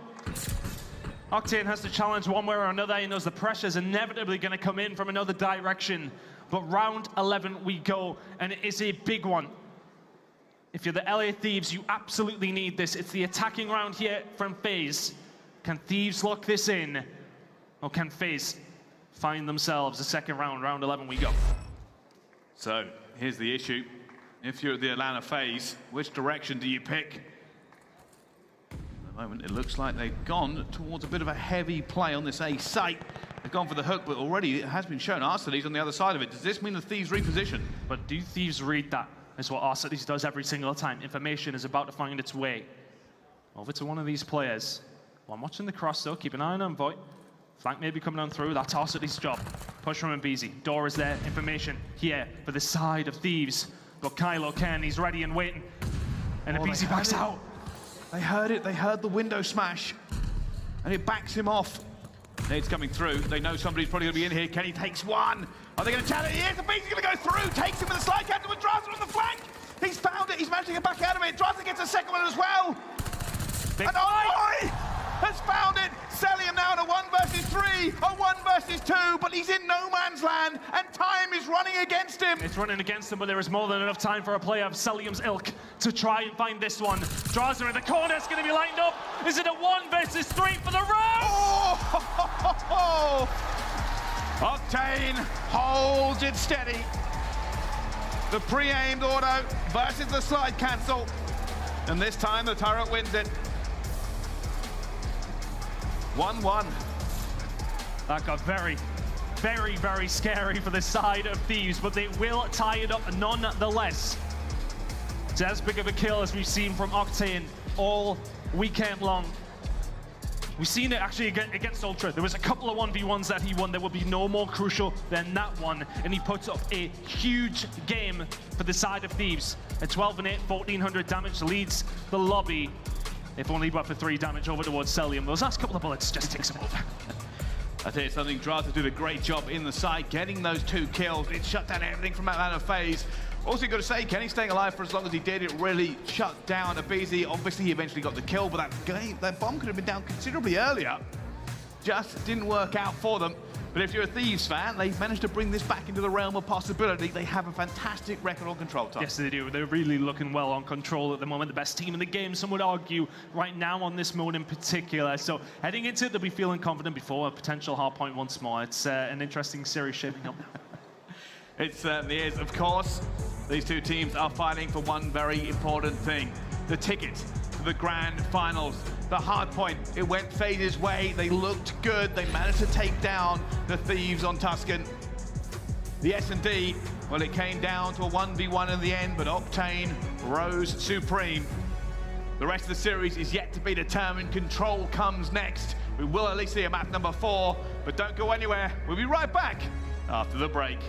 Octane has to challenge one way or another. He knows the pressure's inevitably going to come in from another direction. But round 11 we go, and it is a big one. If you're the LA Thieves, you absolutely need this. It's the attacking round here from FaZe. Can Thieves lock this in? Or can FaZe find themselves a second round? Round 11 we go. So, here's the issue. If you're the Atlanta FaZe, which direction do you pick? At the moment, it looks like they've gone towards a bit of a heavy play on this A site. They've gone for the hook, but already it has been shown Arcitys on the other side of it. Does this mean the Thieves reposition? But do Thieves read that? That's what Arcitys does every single time. Information is about to find its way over to one of these players. Well, I'm watching the cross, though. Keep an eye on Envoy. Flank maybe coming on through. That's Arcitys' job. Push from aBeZy. Door is there. Information here for the side of Thieves. Got Kylo Ken. He's ready and waiting. And aBeZy backs out. They heard it. They heard the window smash. And it backs him off. Nade's coming through. They know somebody's probably going to be in here. Kenny takes one. Are they going to challenge? Yes, aBeZy's going to go through. Takes him with a slide counter with Drazah on the flank. He's found it. He's managed to get back out of it. Drazah gets a second one as well. And Envoy has found it. Cellium now in a 1 versus 3, a 1 versus 2, but he's in no man's land, and time is running against him. It's running against him, but there is more than enough time for a player of Cellium's ilk to try and find this one. Drazah in the corner is going to be lined up. Is it a 1 versus 3 for the round? Oh! Octane holds it steady. The pre-aimed auto versus the slide cancel, and this time the turret wins it. 1-1. That got very, very scary for the side of Thieves, but they will tie it up nonetheless. It's as big of a kill as we've seen from Octane all weekend long. We've seen it actually against Ultra. There was a couple of 1v1s that he won that would be no more crucial than that one, and he puts up a huge game for the side of Thieves. At 12 and 8, 1400 damage, leads the lobby. If only but for 3 damage over towards Cellium. Those last couple of bullets just takes him over. I tell you something, Drazah did a great job in the side, getting those 2 kills. It shut down everything from Atlanta FaZe. Also, you've got to say, Kenny staying alive for as long as he did, it really shut down aBeZy. Obviously, he eventually got the kill, but that bomb could have been down considerably earlier. Just didn't work out for them. But if you're a Thieves fan, they've managed to bring this back into the realm of possibility. They have a fantastic record on control time. Yes, they do. They're really looking well on control at the moment. The best team in the game, some would argue, right now on this mode in particular. So heading into it, they'll be feeling confident before a potential hard point once more. It's an interesting series shaping up. It certainly is. Of course, these 2 teams are fighting for one very important thing. The ticket to the grand finals. The hard point, it went FaZe's way. They looked good. They managed to take down the Thieves on Tuscan. The S&D, well, it came down to a 1v1 in the end, but Octane rose supreme. The rest of the series is yet to be determined. Control comes next. We will at least see a map number 4, but don't go anywhere. We'll be right back after the break.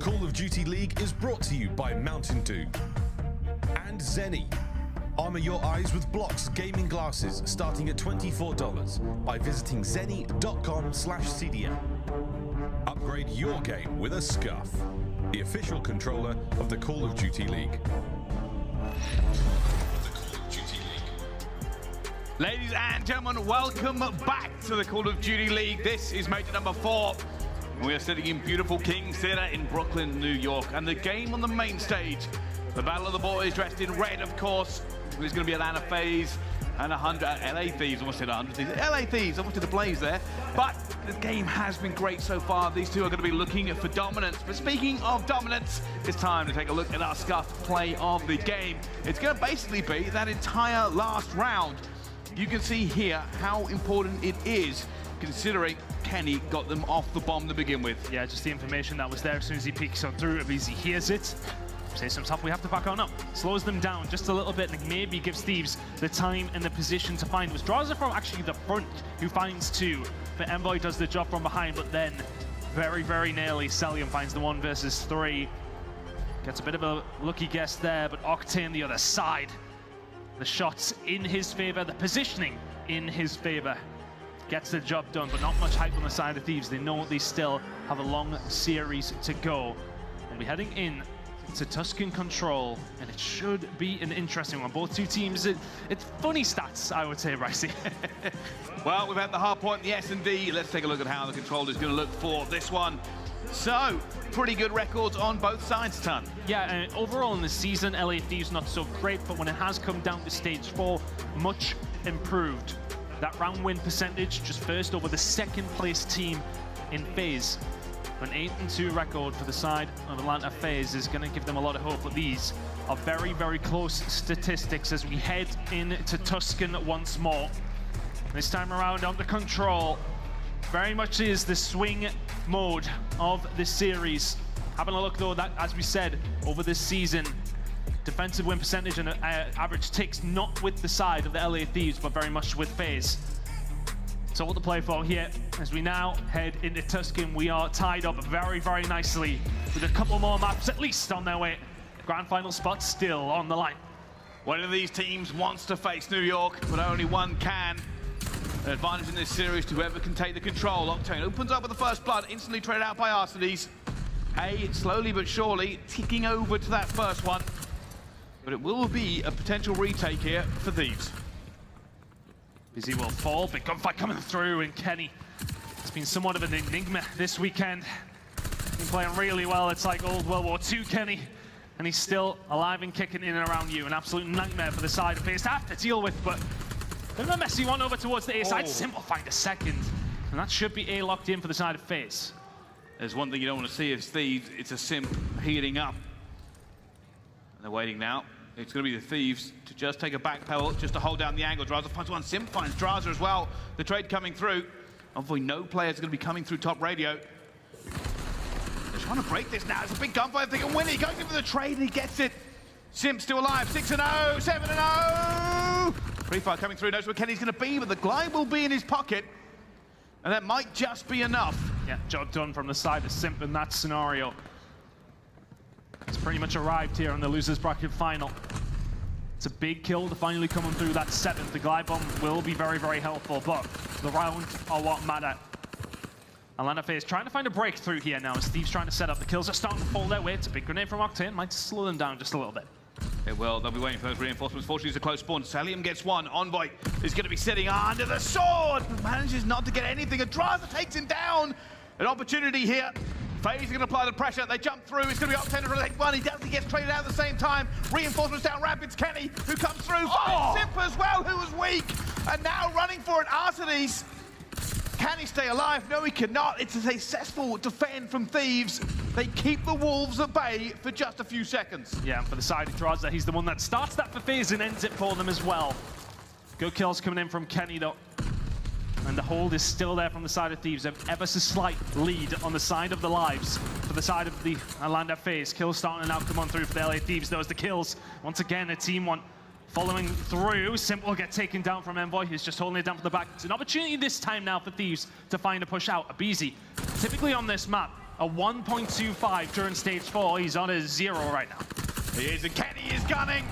Call of Duty League is brought to you by Mountain Dew and Zenny. Armor your eyes with Blocks gaming glasses starting at $24 by visiting zenny.com/CDL. Upgrade your game with a Scuff, the official controller of the Call of Duty League. Ladies and gentlemen, welcome back to the Call of Duty League. This is Major number 4. We are sitting in beautiful King's Theatre in Brooklyn, New York. And the game on the main stage, the Battle of the Boys dressed in red, of course. There's going to be Atlanta FaZe and 100 LA Thieves. Almost said 100 Thieves. LA Thieves, almost did a blaze there. But the game has been great so far. These two are going to be looking for dominance. But speaking of dominance, it's time to take a look at our Scuff play of the game. It's going to basically be that entire last round. You can see here how important it is, considering Kenny got them off the bomb to begin with. Yeah, just the information that was there as soon as he peeks on through. aBeZy hears it, says to himself, we have to back on up. Slows them down just a little bit and maybe gives Thieves the time and the position to find. It was Drazah from actually the front who finds 2, but Envoy does the job from behind, but then very, very nearly Cellium finds the 1 versus 3. Gets a bit of a lucky guess there, but Octane the other side. The shots in his favor, the positioning in his favor. Gets the job done, but not much hype on the side of Thieves. They know they still have a long series to go. And we're heading in to Tuscan control, and it should be an interesting one. Both two teams, it's funny stats, I would say, Ricey. Well, we've had the hard point, the S&D. Let's take a look at how the control is going to look for this one. So, pretty good records on both sides, Ton. Yeah, overall in the season, LA Thieves not so great, but when it has come down to stage 4, much improved. That round win percentage, just first over the second place team in FaZe. An 8-2 record for the side of Atlanta FaZe is going to give them a lot of hope, but these are very, very close statistics as we head into Tuscan once more. This time around on the control. Very much is the swing mode of this series. Having a look though, that as we said, over this season, defensive win percentage and average ticks not with the side of the LA Thieves, but very much with FaZe. So what to play for here, as we now head into Tuscan, we are tied up very, very nicely with a couple more maps at least on their way. Grand final spot still on the line. One of these teams wants to face New York, but only one can. An advantage in this series to whoever can take the control. Octane opens up with the first blood, instantly traded out by Arcitys. Slowly but surely ticking over to that first one. But it will be a potential retake here for Thieves. aBeZy will fall, big gunfight coming through, and Kenny, it's been somewhat of an enigma this weekend. Been playing really well, it's like old World War II Kenny, and he's still alive and kicking in and around you. An absolute nightmare for the side of FaZe to have to deal with, but there's a messy one over towards the A side. Simp will find a second, and that should be A locked in for the side of FaZe. There's one thing you don't want to see as Thieves, it's a Simp heating up. And they're waiting now. It's going to be the Thieves to just take a back pedal, just to hold down the angle. Drazah finds one, Simp finds Drazah as well. The trade coming through. Obviously, no players are going to be coming through top radio. They're trying to break this now. It's a big gunfight. They can win it. He goes in for the trade and he gets it. Simp still alive. 6-0, 7-0. Pre-fire coming through. Knows where Kenny's going to be, but the glide will be in his pocket. And that might just be enough. Yeah, job done from the side of Simp in that scenario. It's pretty much arrived here in the losers bracket final. It's a big kill to finally coming through that 7th. The glide bomb will be very, very helpful, but the round are what matter. Atlanta FaZe trying to find a breakthrough here now as Thieves trying to set up. The kills are starting to fall their way. It's a big grenade from Octane. Might slow them down just a little bit. It will. They'll be waiting for those reinforcements. Fortunately, it's a close spawn. Cellium gets one. Envoy is going to be sitting under the sword, but manages not to get anything. And Drazah takes him down. An opportunity here. FaZe are going to apply the pressure. They jump through. It's going to be Octane to take one. He does. He gets traded out at the same time. Reinforcements down ramp. It's Kenny who comes through. Finds Simp as well, who was weak. And now running for it, Arcitys. Can he stay alive? No, he cannot. It's a successful defend from Thieves. They keep the Wolves at bay for just a few seconds. Yeah, and for the side of Drazah, he's the one that starts that for FaZe and ends it for them as well. Good kills coming in from Kenny, though. And the hold is still there from the side of Thieves. Ever so slight lead on the side of the lives for the side of the Atlanta FaZe. Kills starting to now come on through for the LA Thieves. Those the kills. Once again, a team one following through. Simp will get taken down from Envoy. He's just holding it down from the back. It's an opportunity this time now for Thieves to find a push out. aBeZy, typically on this map, a 1.25 during stage 4. He's on a 0 right now. He is, and Kenny is gunning.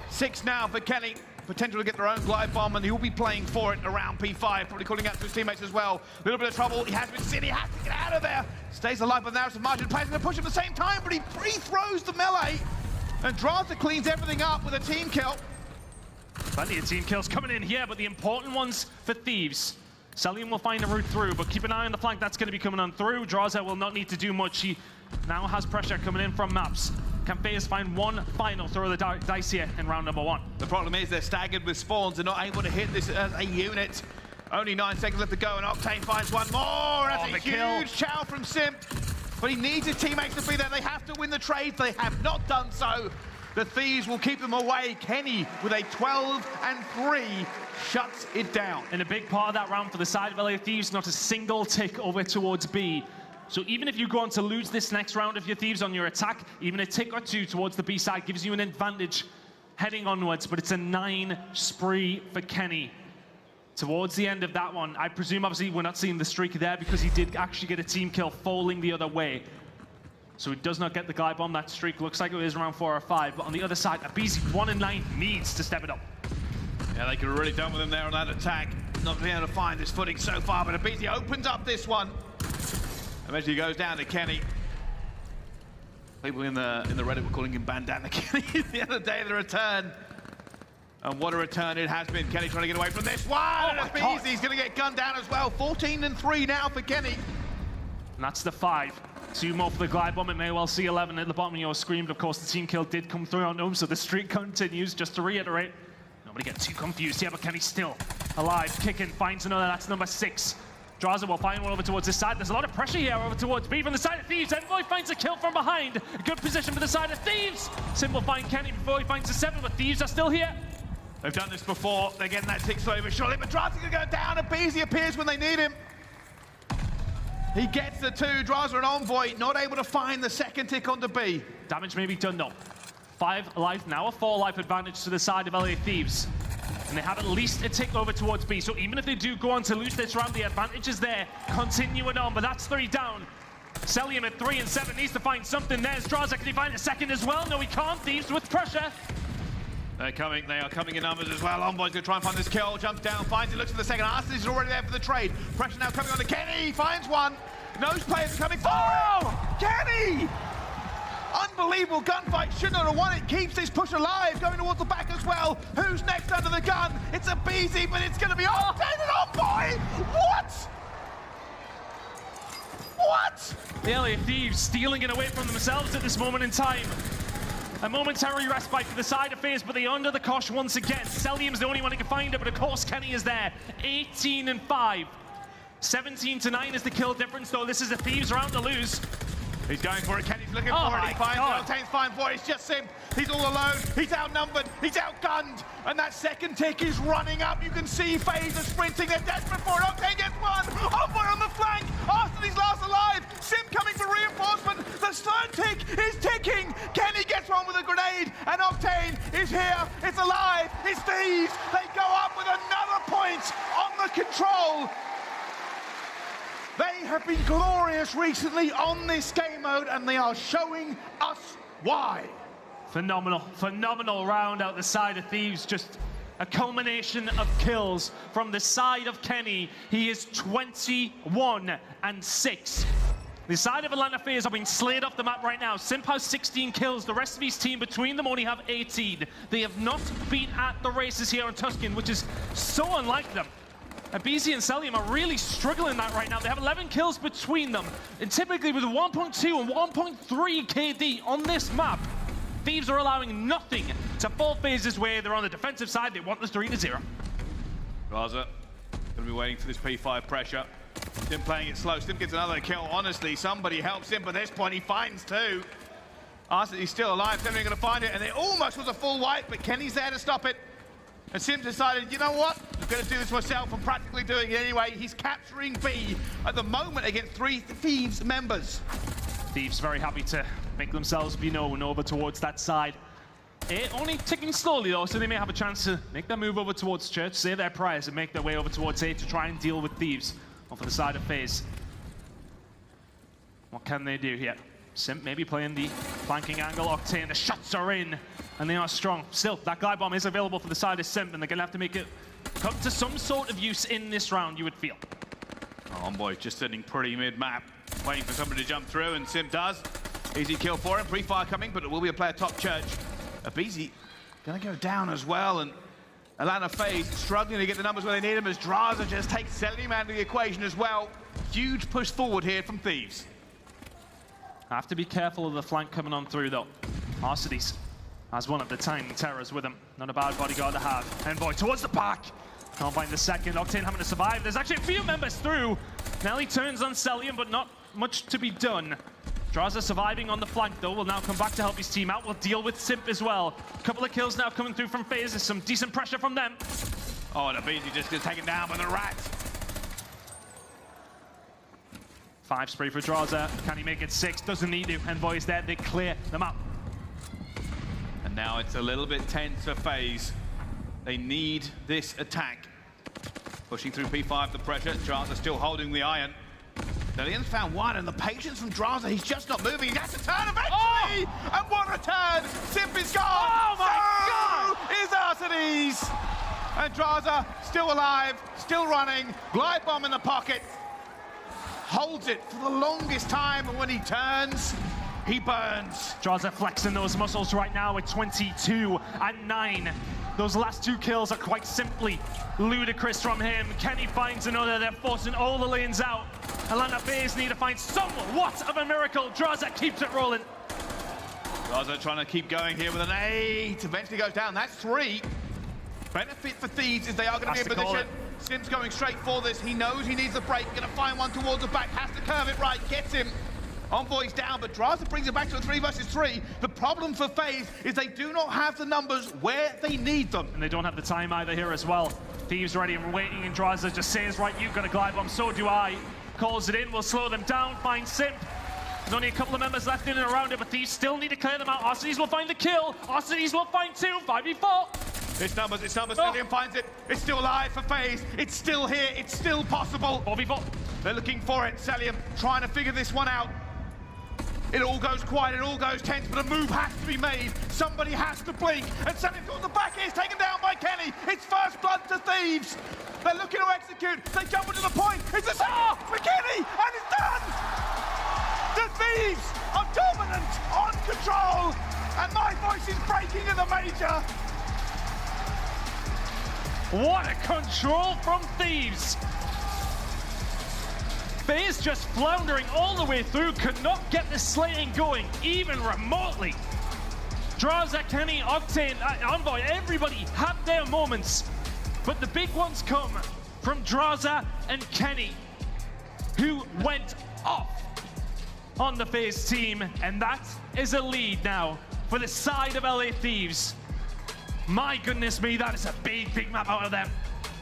6 now for Kenny. Potential to get their own glide bomb, and he'll be playing for it around P5, probably calling out to his teammates as well. A little bit of trouble. He has been seen. He has to get out of there. Stays alive, but now some margin. Players going to push him at the same time, but he throws the melee. And Drazah cleans everything up with a team kill. Plenty of team kills coming in here, but the important ones for Thieves. Cellium will find a route through, but keep an eye on the flank. That's going to be coming on through. Drazah will not need to do much. He now has pressure coming in from maps. Can FaZe find one final throw of the dice here in round number 1? The problem is they're staggered with spawns. They're not able to hit this as a unit. Only 9 seconds left to go, and Octane finds one more. That's a huge chow from Simp. But he needs his teammates to be there. They have to win the trades. They have not done so. The Thieves will keep them away. Kenny, with a 12-3, shuts it down. And a big part of that round for the side of LA Thieves, not a single tick over towards B. So even if you go on to lose this next round of your Thieves on your attack, even a tick or 2 towards the B side gives you an advantage heading onwards. But it's a 9 spree for Kenny. Towards the end of that one, I presume obviously we're not seeing the streak there because he did actually get a team kill falling the other way. So he does not get the glide bomb. That streak looks like it is around 4 or 5. But on the other side, aBeZy 1 and 9 needs to step it up. Yeah, they could have really done with him there on that attack. Not being able to find this footing so far, but aBeZy opens up this one. Eventually goes down to Kenny. People in the Reddit were calling him Bandana Kenny the other day of the return. And what a return it has been. Kenny trying to get away from this one. Oh, and aBeZy's going to get gunned down as well. 14-3 now for Kenny. And that's the 5. 2 more for the glide bomb. It may well see 11 at the bottom of your screen. But of course, the team kill did come through on him, so the streak continues. Just to reiterate, nobody get too confused here, but Kenny's still alive. Kicking, finds another. That's number 6. Drazah will find one over towards this side. There's a lot of pressure here over towards B from the side of Thieves. Envoy finds a kill from behind. A good position for the side of Thieves. Simp will find Kenny before he finds the 7, but Thieves are still here. They've done this before. They're getting that 6 over surely, but Drazah's going to go down. aBeZy appears when they need him. He gets the 2. Drazah and Envoy not able to find the second tick onto B. Damage may be done though. 5 life now, a 4 life advantage to the side of LA Thieves. And they have at least a tick over towards B. So even if they do go on to lose this round, the advantage is there. Continuing on, but that's 3 down. Cellium at 3 and 7 needs to find something. There's Drazah. Can he find a second as well? No, he can't. Thieves with pressure. They are coming in numbers as well. Envoy's going to try and find this kill. Jumps down, finds it, looks for the second. Arcitys is already there for the trade. Pressure now coming on to Kenny. He finds one. Nose players coming for him. Kenny! Unbelievable gunfight. Should not have won it. Keeps this push alive. Going towards the back as well. Who's next under the gun? It's aBeZy, but it's going to be Octane and Envoy. What? What? The LA Thieves stealing it away from themselves at this moment in time. A momentary respite for the side of FaZe, but they under the cosh once again. Cellium's the only one who can find it, but of course Kenny is there. 18-5. 17-9 is the kill difference, though. This is a Thieves round to lose. He's going for it. Kenny's looking for it. He finds it. Octane's fine for it. It's just Simp. He's all alone. He's outnumbered. He's outgunned. And that second tick is running up. You can see FaZe are sprinting. They're desperate for it. Octane gets one. Envoy on the flank. Arcitys last alive. Simp coming for reinforcement. The third tick is ticking. Kenny gets one with a grenade. And Octane is here. It's alive. It's Thieves. They go up with another point on the control. They have been glorious recently on this game mode, and they are showing us why. Phenomenal round out the side of Thieves. Just a culmination of kills from the side of Kenny. He is 21-6. The side of Atlanta FaZe have been slayed off the map right now. Simp has 16 kills. The rest of his team between them only have 18. They have not been at the races here on Tuscan, which is so unlike them. aBeZy and Cellium are really struggling that right now. They have 11 kills between them. And typically with 1.2 and 1.3 KD on this map, Thieves are allowing nothing to fall FaZe's way. They're on the defensive side. They want this 3-0. Drazah going to be waiting for this P5 pressure. Simp playing it slow. Simp gets another kill. Honestly, somebody helps him. But at this point, he finds 2. Arcitys still alive. Simp going to find it. And it almost was a full wipe, but Kenny's there to stop it. And Simp decided, you know what? I'm going to do this myself. I'm practically doing it anyway. He's capturing B at the moment against 3 Thieves members. Thieves very happy to make themselves be known over towards that side. Only ticking slowly though, so they may have a chance to make their move over towards Church, say their prayers, and make their way over towards A to try and deal with Thieves off of the side of FaZe. What can they do here? Simp maybe playing the flanking angle. Octane, the shots are in, and they are strong. Still, that glide bomb is available for the side of Simp, and they're gonna have to make it come to some sort of use in this round, you would feel. Oh, Envoy just sitting pretty mid-map, waiting for somebody to jump through, and Simp does. Easy kill for him. Pre-fire coming, but it will be a player top church. aBeZy gonna go down as well, and Atlanta FaZe struggling to get the numbers where they need them as Drazah just takes Cellium out of the equation as well. Huge push forward here from Thieves. Have to be careful of the flank coming on through, though. Arcitys has one of the tiny terrors with him. Not a bad bodyguard to have. Envoy towards the back. Can't find the second. Octane having to survive. There's actually a few members through. Nelly turns on Cellium, but not much to be done. Drazah surviving on the flank, though, will now come back to help his team out. Will deal with Simp as well. A couple of kills now coming through from FaZe. There's some decent pressure from them. Oh, and aBeZy just gets taken down by the rat. 5 spray for Drazah. Can he make it 6? Doesn't need to. Envoy is there. They clear them out. And now it's a little bit tense for FaZe. They need this attack. Pushing through P5, the pressure. Drazah still holding the iron. Cellium's found one, and the patience from Drazah, he's just not moving. He has to turn eventually! Oh! And what a turn! Simp is gone! Oh my God! Is Arcitys! And Drazah still alive, still running. Glide bomb in the pocket. Holds it for the longest time, and when he turns, he burns. Drazah flexing those muscles right now at 22-9. Those last 2 kills are quite simply ludicrous from him. Kenny finds another. They're forcing all the lanes out. Atlanta FaZe need to find somewhat of a miracle. Drazah keeps it rolling. Drazah trying to keep going here with an 8. Eventually goes down. That's 3. Benefit for Thieves is they are going to be in position. Simp's going straight for this. He knows he needs a break. Going to find one towards the back. Has to curve it right. Gets him. Envoy's down, but Drazah brings it back to a 3 versus 3. The problem for FaZe is they do not have the numbers where they need them. And they don't have the time either here as well. Thieves ready and waiting, and Drazah just says, right, you've got a glide bomb, so do I. Calls it in, will slow them down, finds Simp. There's only a couple of members left in and around it, but Thieves still need to clear them out. Arcitys will find the kill. Arcitys will find 2, 5v4. It's numbers, Cellium finds it. It's still alive for FaZe. It's still here, it's still possible. 4v4. They're looking for it. Cellium trying to figure this one out. It all goes quiet, it all goes tense, but a move has to be made. Somebody has to blink, and Cellium towards the back is taken down by Kenny. It's first blood to Thieves. They're looking to execute. They jump into the point. It's a shot for Kenny, and it's done. The Thieves are dominant, on control, and my voice is breaking in the major. What a control from Thieves. FaZe just floundering all the way through, could not get the slaying going, even remotely. Drazah, Kenny, Octane, Envoy, everybody had their moments. But the big ones come from Drazah and Kenny, who went off on the FaZe team. And that is a lead now for the side of LA Thieves. My goodness me, that is a big, big map out of them.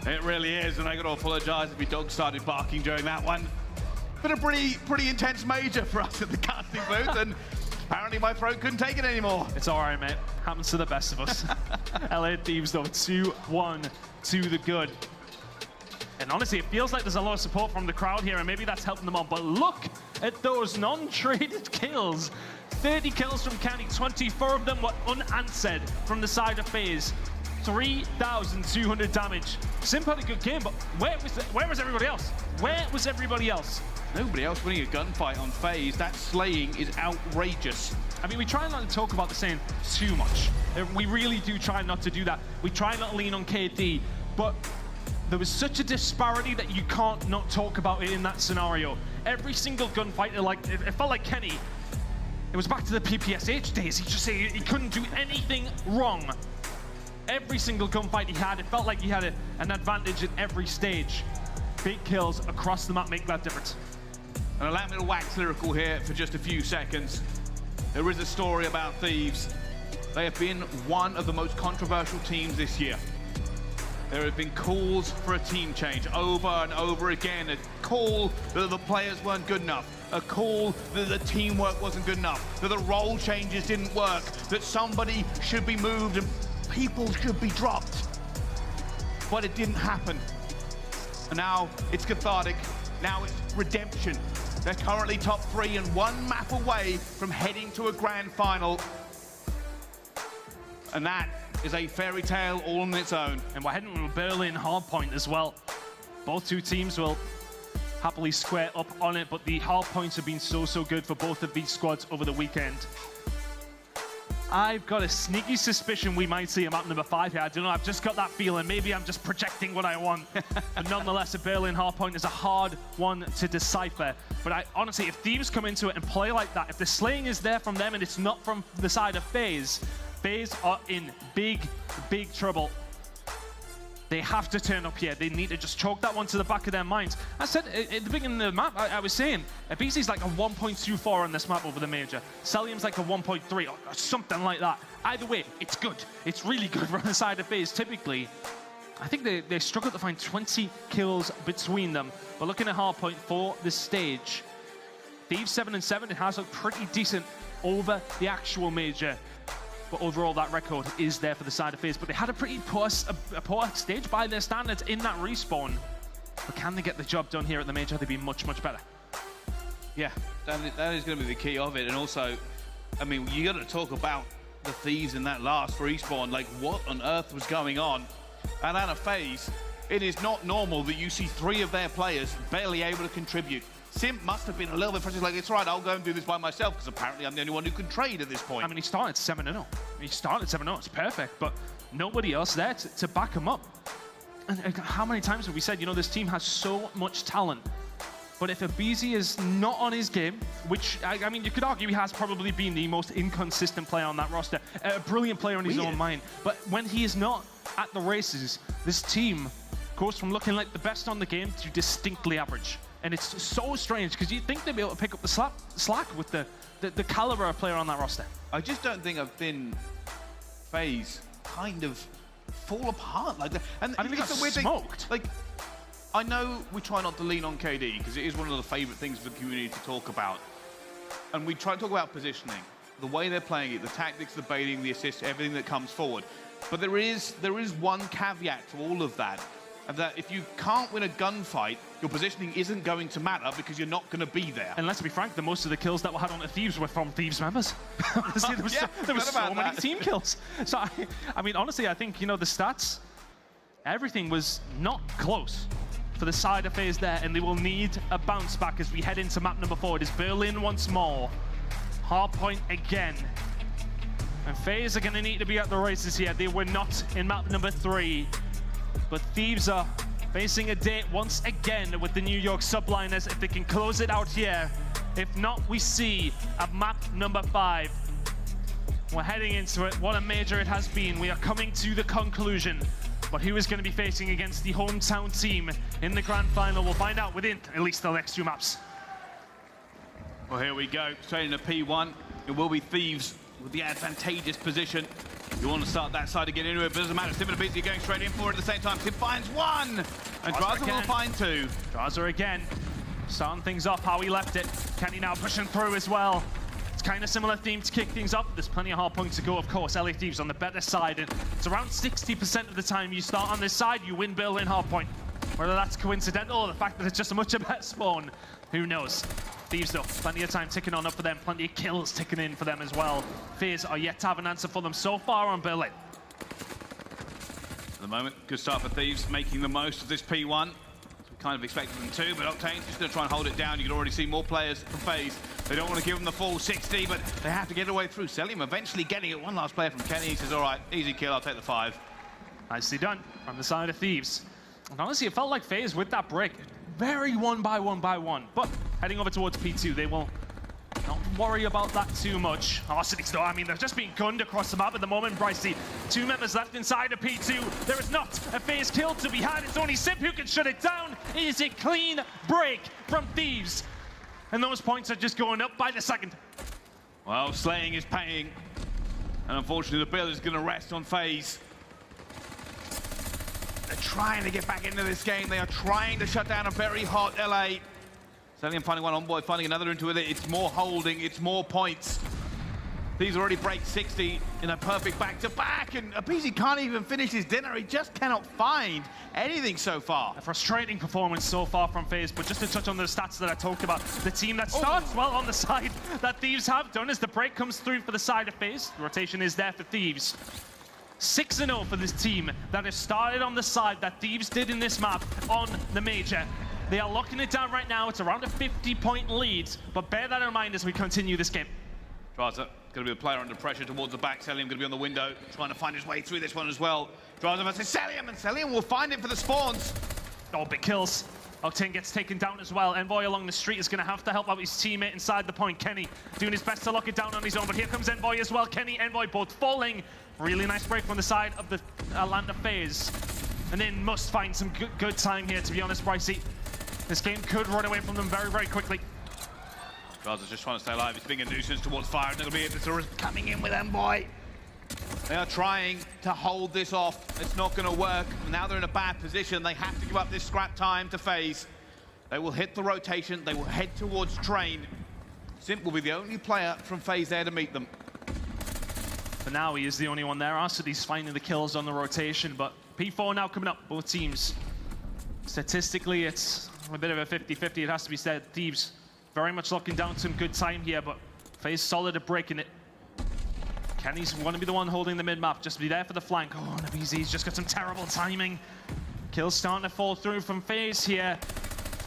It really is, and I got to apologize if your dog started barking during that one. Been a pretty intense major for us at the casting booth, and apparently my throat couldn't take it anymore. It's all right, mate. Happens to the best of us. LA Thieves, though, 2-1 to the good. And honestly, it feels like there's a lot of support from the crowd here, and maybe that's helping them on. But look at those non-traded kills. 30 kills from Kenny, 24 of them were unanswered from the side of FaZe. 3,200 damage. Simp had a good game, but where was everybody else? Where was everybody else? Nobody else winning a gunfight on FaZe. That slaying is outrageous. I mean, we try not to talk about the slaying too much. We really do try not to do that. We try not to lean on KD, but there was such a disparity that you can't not talk about it in that scenario. Every single gunfight, it felt like Kenny. It was back to the PPSH days. He couldn't do anything wrong. Every single gunfight he had, it felt like he had an advantage at every stage. Big kills across the map make that difference. And allow me to wax lyrical here for just a few seconds. There is a story about Thieves. They have been one of the most controversial teams this year. There have been calls for a team change over and over again. A call that the players weren't good enough. A call that the teamwork wasn't good enough. That the role changes didn't work. That somebody should be moved and people should be dropped. But it didn't happen. And now it's cathartic. Now it's redemption. They're currently top 3 and 1 map away from heading to a grand final. And that is a fairy tale all on its own. And we're heading to a Berlin hardpoint as well. Both two teams will happily square up on it, but the hardpoints have been so good for both of these squads over the weekend. I've got a sneaky suspicion we might see a map number 5 here. I don't know, I've just got that feeling. Maybe I'm just projecting what I want. But nonetheless, a Berlin hardpoint is a hard one to decipher. But honestly, if Thieves come into it and play like that, if the slaying is there from them and it's not from the side of FaZe, FaZe are in big trouble. They have to turn up here. They need to just choke that one to the back of their minds. I said at the beginning of the map, I was saying, aBeZy's like a 1.24 on this map over the major. Cellium's like a 1.3 or something like that. Either way, it's good. It's really good from the side of FaZe. Typically, I think they struggle to find 20 kills between them. But looking at hardpoint for this stage, Thieves 7-7, it has looked pretty decent over the actual major. But overall, that record is there for the side of FaZe. But they had a pretty poor stage by their standards in that respawn. But can they get the job done here at the major? They'd be much better. Yeah, that is going to be the key of it. And also, I mean, you got to talk about the Thieves in that last respawn. Like, what on earth was going on? And out of FaZe, it is not normal that you see 3 of their players barely able to contribute. Simp must have been a little bit frustrated, like, it's right, I'll go and do this by myself, because apparently I'm the only one who can trade at this point. I mean, he started 7-0. He started 7-0, it's perfect, but nobody else there to back him up. And how many times have we said, you know, this team has so much talent, but if aBeZy is not on his game, which, I mean, you could argue he has probably been the most inconsistent player on that roster, a brilliant player in his own mind, but when he is not at the races, this team goes from looking like the best on the game to distinctly average. And it's so strange, because you'd think they'd be able to pick up the slack with the caliber of player on that roster. I just don't think I've been FaZe kind of fall apart like that. And I mean, they got smoked. Like, I know we try not to lean on KD, because it is one of the favorite things for the community to talk about. And we try to talk about positioning, the way they're playing it, the tactics, the baiting, the assists, everything that comes forward. But there is one caveat to all of that. And that if you can't win a gunfight, your positioning isn't going to matter because you're not going to be there. And let's be frank, the most of the kills that were had on the Thieves were from Thieves members. Honestly, there was so many team kills. So, I mean, honestly, I think, you know, the stats, everything was not close for the side of FaZe there, and they will need a bounce back as we head into map number 4. It is Berlin once more. Hardpoint again. And FaZe are going to need to be at the races here. They were not in map number 3. But Thieves are facing a date once again with the New York Subliners if they can close it out here. If not, we see a map number 5. We're heading into it. What a major it has been. We are coming to the conclusion. But who is going to be facing against the hometown team in the grand final? We'll find out within at least the next 2 maps. Well, here we go. Straight into P1. It will be Thieves with the advantageous position. You want to start that side to get into it, but it doesn't matter. Simp and aBeZy going straight in for it at the same time. Simp finds 1, and Drazah will find 2. Drazah again, starting things off how he left it. Kenny now pushing through as well. It's kind of similar theme to kick things off. There's plenty of hard points to go, of course. LA Thieves on the better side, and it's around 60% of the time you start on this side, you win Berlin hard point. Whether that's coincidental or the fact that it's just a much better spawn, who knows? Thieves, though, plenty of time ticking on up for them, plenty of kills ticking in for them as well. FaZe are yet to have an answer for them so far on Berlin. At the moment, good start for Thieves, making the most of this P1. We kind of expected them to, but Octane's just going to try and hold it down. You can already see more players from FaZe. They don't want to give them the full 60, but they have to get away through. Cellium eventually getting it. One last player from Kenny. He says, all right, easy kill, I'll take the 5. Nicely done from the side of Thieves. And honestly, it felt like FaZe with that break. Very one by one. But heading over towards P2, they will not worry about that too much. Arcitys, though, I mean, they're just being gunned across the map at the moment. Pricey, 2 members left inside of P2. There is not a FaZe kill to be had. It's only Simp who can shut it down. It is a clean break from Thieves. And those points are just going up by the second. Well, slaying is paying. And unfortunately, the bill is going to rest on FaZe. They're trying to get back into this game. They are trying to shut down a very hot LA. Cellium finding one, Envoy finding another into it. It's more holding, it's more points. Thieves already break 60 in a perfect back-to-back, and aBeZy can't even finish his dinner. He just cannot find anything so far. A frustrating performance so far from FaZe, but just to touch on the stats that I talked about, the team that starts well on the side that Thieves have done as the break comes through for the side of FaZe. The rotation is there for Thieves. 6-0 for this team that has started on the side that Thieves did in this map on the major. They are locking it down right now. It's around a 50-point lead, but bear that in mind as we continue this game. Drazah going to be a player under pressure towards the back. Cellium going to be on the window, trying to find his way through this one as well. Drazah versus Cellium, and Cellium will find it for the spawns. Oh, big kills. Octane gets taken down as well. Envoy along the street is going to have to help out his teammate inside the point. Kenny doing his best to lock it down on his own, but here comes Envoy as well. Kenny, Envoy both falling. Really nice break from the side of the Atlanta FaZe. And then must find some good time here, to be honest, Pricey. This game could run away from them very, very quickly. Drazah's just trying to stay alive. He's being a nuisance towards fire. They're going to be coming in with Envoy. They are trying to hold this off. It's not going to work. Now they're in a bad position. They have to give up this scrap time to FaZe. They will hit the rotation. They will head towards Train. Simp will be the only player from FaZe there to meet them. For now, he is the only one there. Arcitys finding the kills on the rotation, but P4 now coming up, both teams. Statistically, it's a bit of a 50-50, it has to be said. Thieves very much locking down some good time here, but FaZe solid at breaking it. Kenny's going to be the one holding the mid-map, just be there for the flank. Oh, and aBeZy's just got some terrible timing. Kills starting to fall through from FaZe here.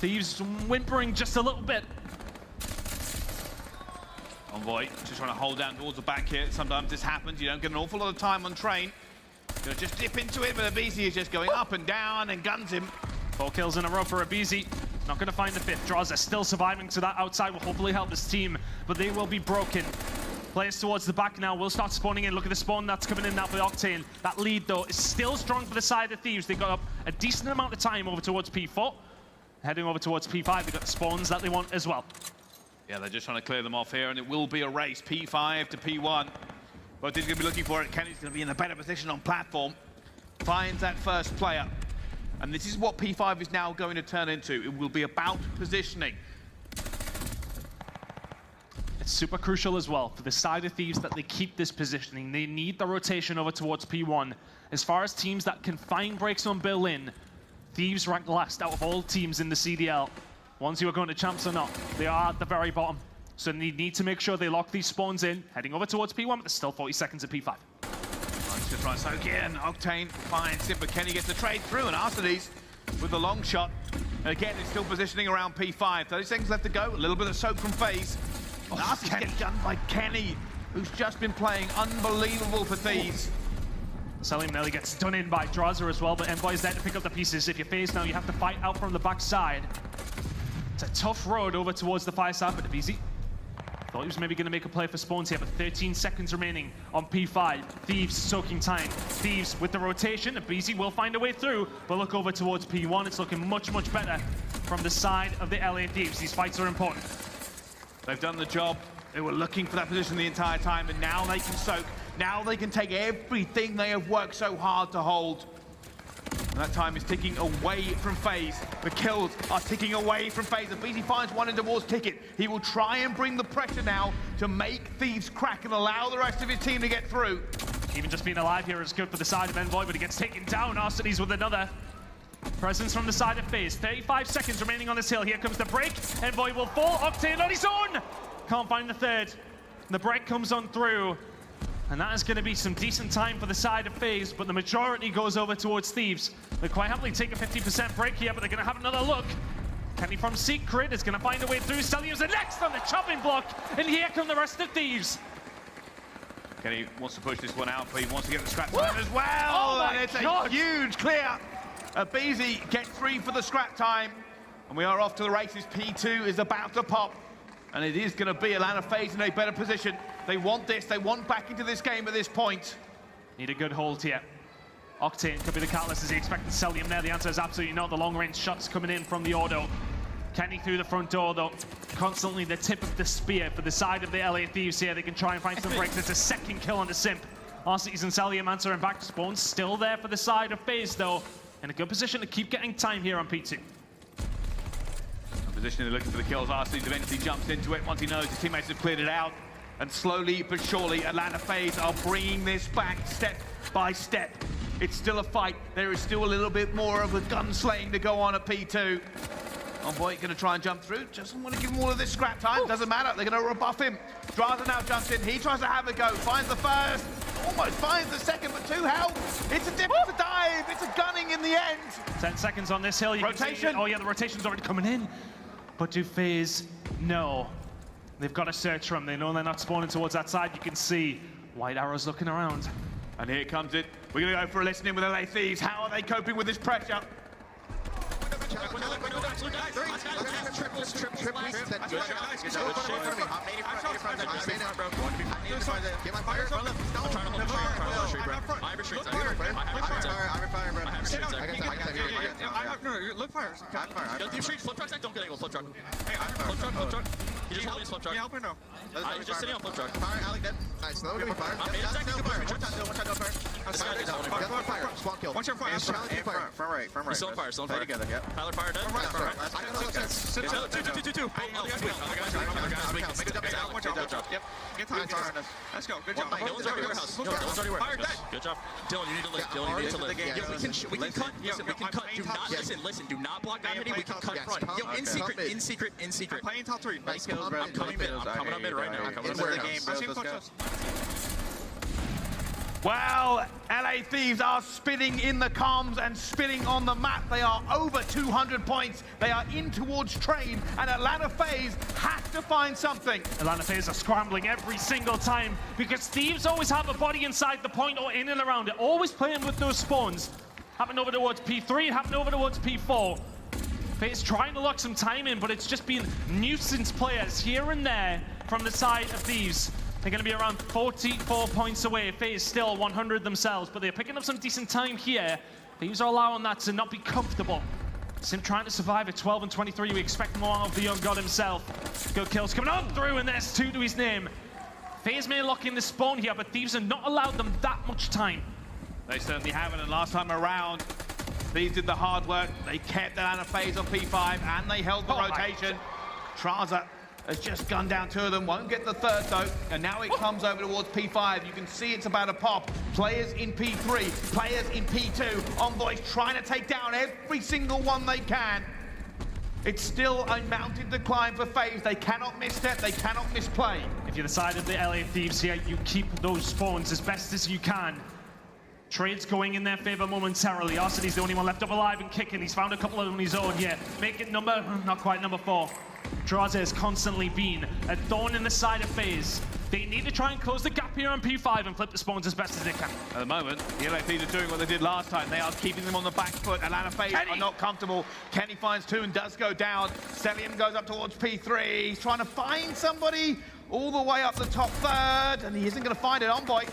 Thieves whimpering just a little bit. Envoy just trying to hold down towards the back here. Sometimes this happens. You don't get an awful lot of time on Train. Gonna just dip into it, but aBeZy is just going up and down and guns him. 4 kills in a row for aBeZy. Not going to find the 5th. Drazah still surviving, so that outside will hopefully help this team, but they will be broken. Players towards the back now will start spawning in. Look at the spawn that's coming in now for Octane. That lead, though, is still strong for the side of Thieves. They got up a decent amount of time over towards P4. Heading over towards P5, they got the spawns that they want as well. Yeah, they're just trying to clear them off here, and it will be a race. P5 to P1. Both teams going to be looking for it. Kenny's going to be in a better position on platform. Finds that first player. And this is what P5 is now going to turn into. It will be about positioning. It's super crucial as well for the side of Thieves that they keep this positioning. They need the rotation over towards P1. As far as teams that can find breaks on Berlin, Thieves rank last out of all teams in the CDL. Ones who are going to champs or not, they are at the very bottom. So they need to make sure they lock these spawns in. Heading over towards P1, but there's still 40 seconds at P5. Just trying to soak in. Octane finds Simp, but Kenny gets the trade through, and Arcitys with the long shot. And again, it's still positioning around P5. 30 seconds left to go. A little bit of soak from FaZe. And Arcitys gets done by Kenny, who's just been playing unbelievable for Thieves. Cellium nearly gets done in by Drazah as well, but Envoy's there to pick up the pieces. If you're FaZe now, you have to fight out from the backside. It's a tough road over towards the fire side, but aBeZy thought he was maybe going to make a play for spawns here, but 13 seconds remaining on P5. Thieves soaking time. Thieves with the rotation. aBeZy will find a way through, but look over towards P1. It's looking much, much better from the side of the LA Thieves. These fights are important. They've done the job. They were looking for that position the entire time, and now they can soak. Now they can take everything they have worked so hard to hold. And that time is ticking away from FaZe. The kills are ticking away from FaZe. aBeZy finds one in towards Ticket. He will try and bring the pressure now to make Thieves crack and allow the rest of his team to get through. Even just being alive here is good for the side of Envoy, but he gets taken down. Arcitys with another presence from the side of FaZe. 35 seconds remaining on this hill. Here comes the break. Envoy will fall. Octane on his own. Can't find the 3rd. The break comes on through. And that is going to be some decent time for the side of FaZe, but the majority goes over towards Thieves. They quite happily take a 50% break here, but they're going to have another look. Kenny from Secret is going to find a way through. Cellium's next on the chopping block, and here come the rest of Thieves. Kenny wants to push this one out, but he wants to get the scrap time as well. Oh and it's God. a huge clear. aBeZy gets 3 for the scrap time, and we are off to the races. P2 is about to pop. And it is going to be Atlanta FaZe in a better position. They want this. They want back into this game at this point. Need a good hold here. Octane could be the catalyst. Is he expecting Cellium there? The answer is absolutely not. The long-range shots coming in from the auto. Kenny through the front door, though. Constantly the tip of the spear for the side of the LA Thieves here. They can try and find some breaks. It's a 2nd kill on the Simp. Arcitys and Cellium answering back to spawn. Still there for the side of FaZe, though. In a good position to keep getting time here on P2. Position, they're looking for the kills. Arcitys eventually jumps into it once he knows his teammates have cleared it out. And slowly but surely, Atlanta FaZe are bringing this back step by step. It's still a fight. There is still a little bit more of a gunslaying to go on at P2. Envoy going to try and jump through. Doesn't want to give him all of this scrap time. Doesn't matter. They're going to rebuff him. Drazah now jumps in. He tries to have a go. Finds the first. Almost finds the second, but 2 health. It's a different dive. It's a gunning in the end. 10 seconds on this hill. You Rotation. Can see, oh yeah, the rotation's already coming in. But do FaZe know? They've got to search for him. They know they're not spawning towards that side. You can see white arrows looking around. And here comes it. We're going to go for a listening with LA Thieves. How are they coping with this pressure? Look fire. Yo, deep streets, flip truck, don't get angle, flip truck. Hey, flip truck, flip truck. You just hold me flip truck. Yeah, help me now. I was just sitting on flip truck. Fire, Alec dead. Nice, slow, give me fire. I'm in second, fire. One shot, no fire. Fire. Spawn kill. One shot fire. Front right. Still on fire. Play together, yeah. Tyler fire dead. Two. Yep. Get time. Let's go. Good job. Dylan's already warehouse. Dylan's already warehouse. Good job. Dylan, you need to live. Dylan, you need to live. Yeah, we can cut. Listen, we can cut. Do not listen. Do not block that many. We can cut front. Yo, in secret. Playing top 3. Nice kills, bro. I'm coming up mid right now. I'm coming up mid game, bro. Well, LA Thieves are spitting in the comms and spitting on the map. They are over 200 points. They are in towards train, and Atlanta FaZe has to find something. Atlanta FaZe are scrambling every single time because Thieves always have a body inside the point or in and around it, always playing with those spawns. Happened over towards P3, happened over towards P4. FaZe trying to lock some time in, but it's just been nuisance players here and there from the side of Thieves. They're going to be around 44 points away. FaZe still 100 themselves, but they're picking up some decent time here. Thieves are allowing that to not be comfortable. Simp trying to survive at 12 and 23. We expect more of the young god himself. Good kills coming on through, and there's 2 to his name. FaZe may lock in the spawn here, but Thieves have not allowed them that much time. They certainly haven't, and last time around, Thieves did the hard work. They kept Atlanta FaZe on P5, and they held the rotation. Drazah has just gunned down 2 of them, won't get the 3rd though, and now it comes over towards P5. You can see it's about to pop. Players in P3, players in P2. Envoy's trying to take down every single one they can. It's still a mounted decline for FaZe. They cannot misstep, they cannot misplay. If you're the side of the LA Thieves here, you keep those spawns as best as you can. Trades going in their favor momentarily. Arcitys the only one left up alive and kicking. He's found a couple of them on his own here. Make it not quite number 4. Drazah has constantly been a thorn in the side of FaZe. They need to try and close the gap here on P5 and flip the spawns as best as they can. At the moment, the LA Thieves are doing what they did last time. They are keeping them on the back foot. Atlanta FaZe are not comfortable. Kenny finds 2 and does go down. Cellium goes up towards P3. He's trying to find somebody all the way up the top 3rd, and he isn't going to find it. Envoy,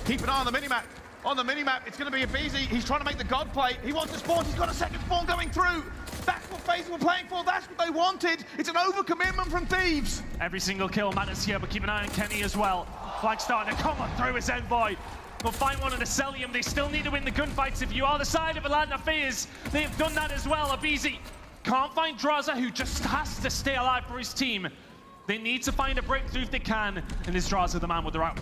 keep an eye on the minimap. On the minimap, it's going to be aBeZy. He's trying to make the god play. He wants the spawn. He's got a second spawn going through. That's what FaZe were playing for. That's what they wanted. It's an overcommitment from Thieves. Every single kill matters here, but keep an eye on Kenny as well. Flag starting to come on through his Envoy. We'll find one in the Cellium. They still need to win the gunfights. If you are the side of Atlanta FaZe, they've done that as well. aBeZy can't find Drazah, who just has to stay alive for his team. They need to find a breakthrough if they can, and is Drazah the man with the route.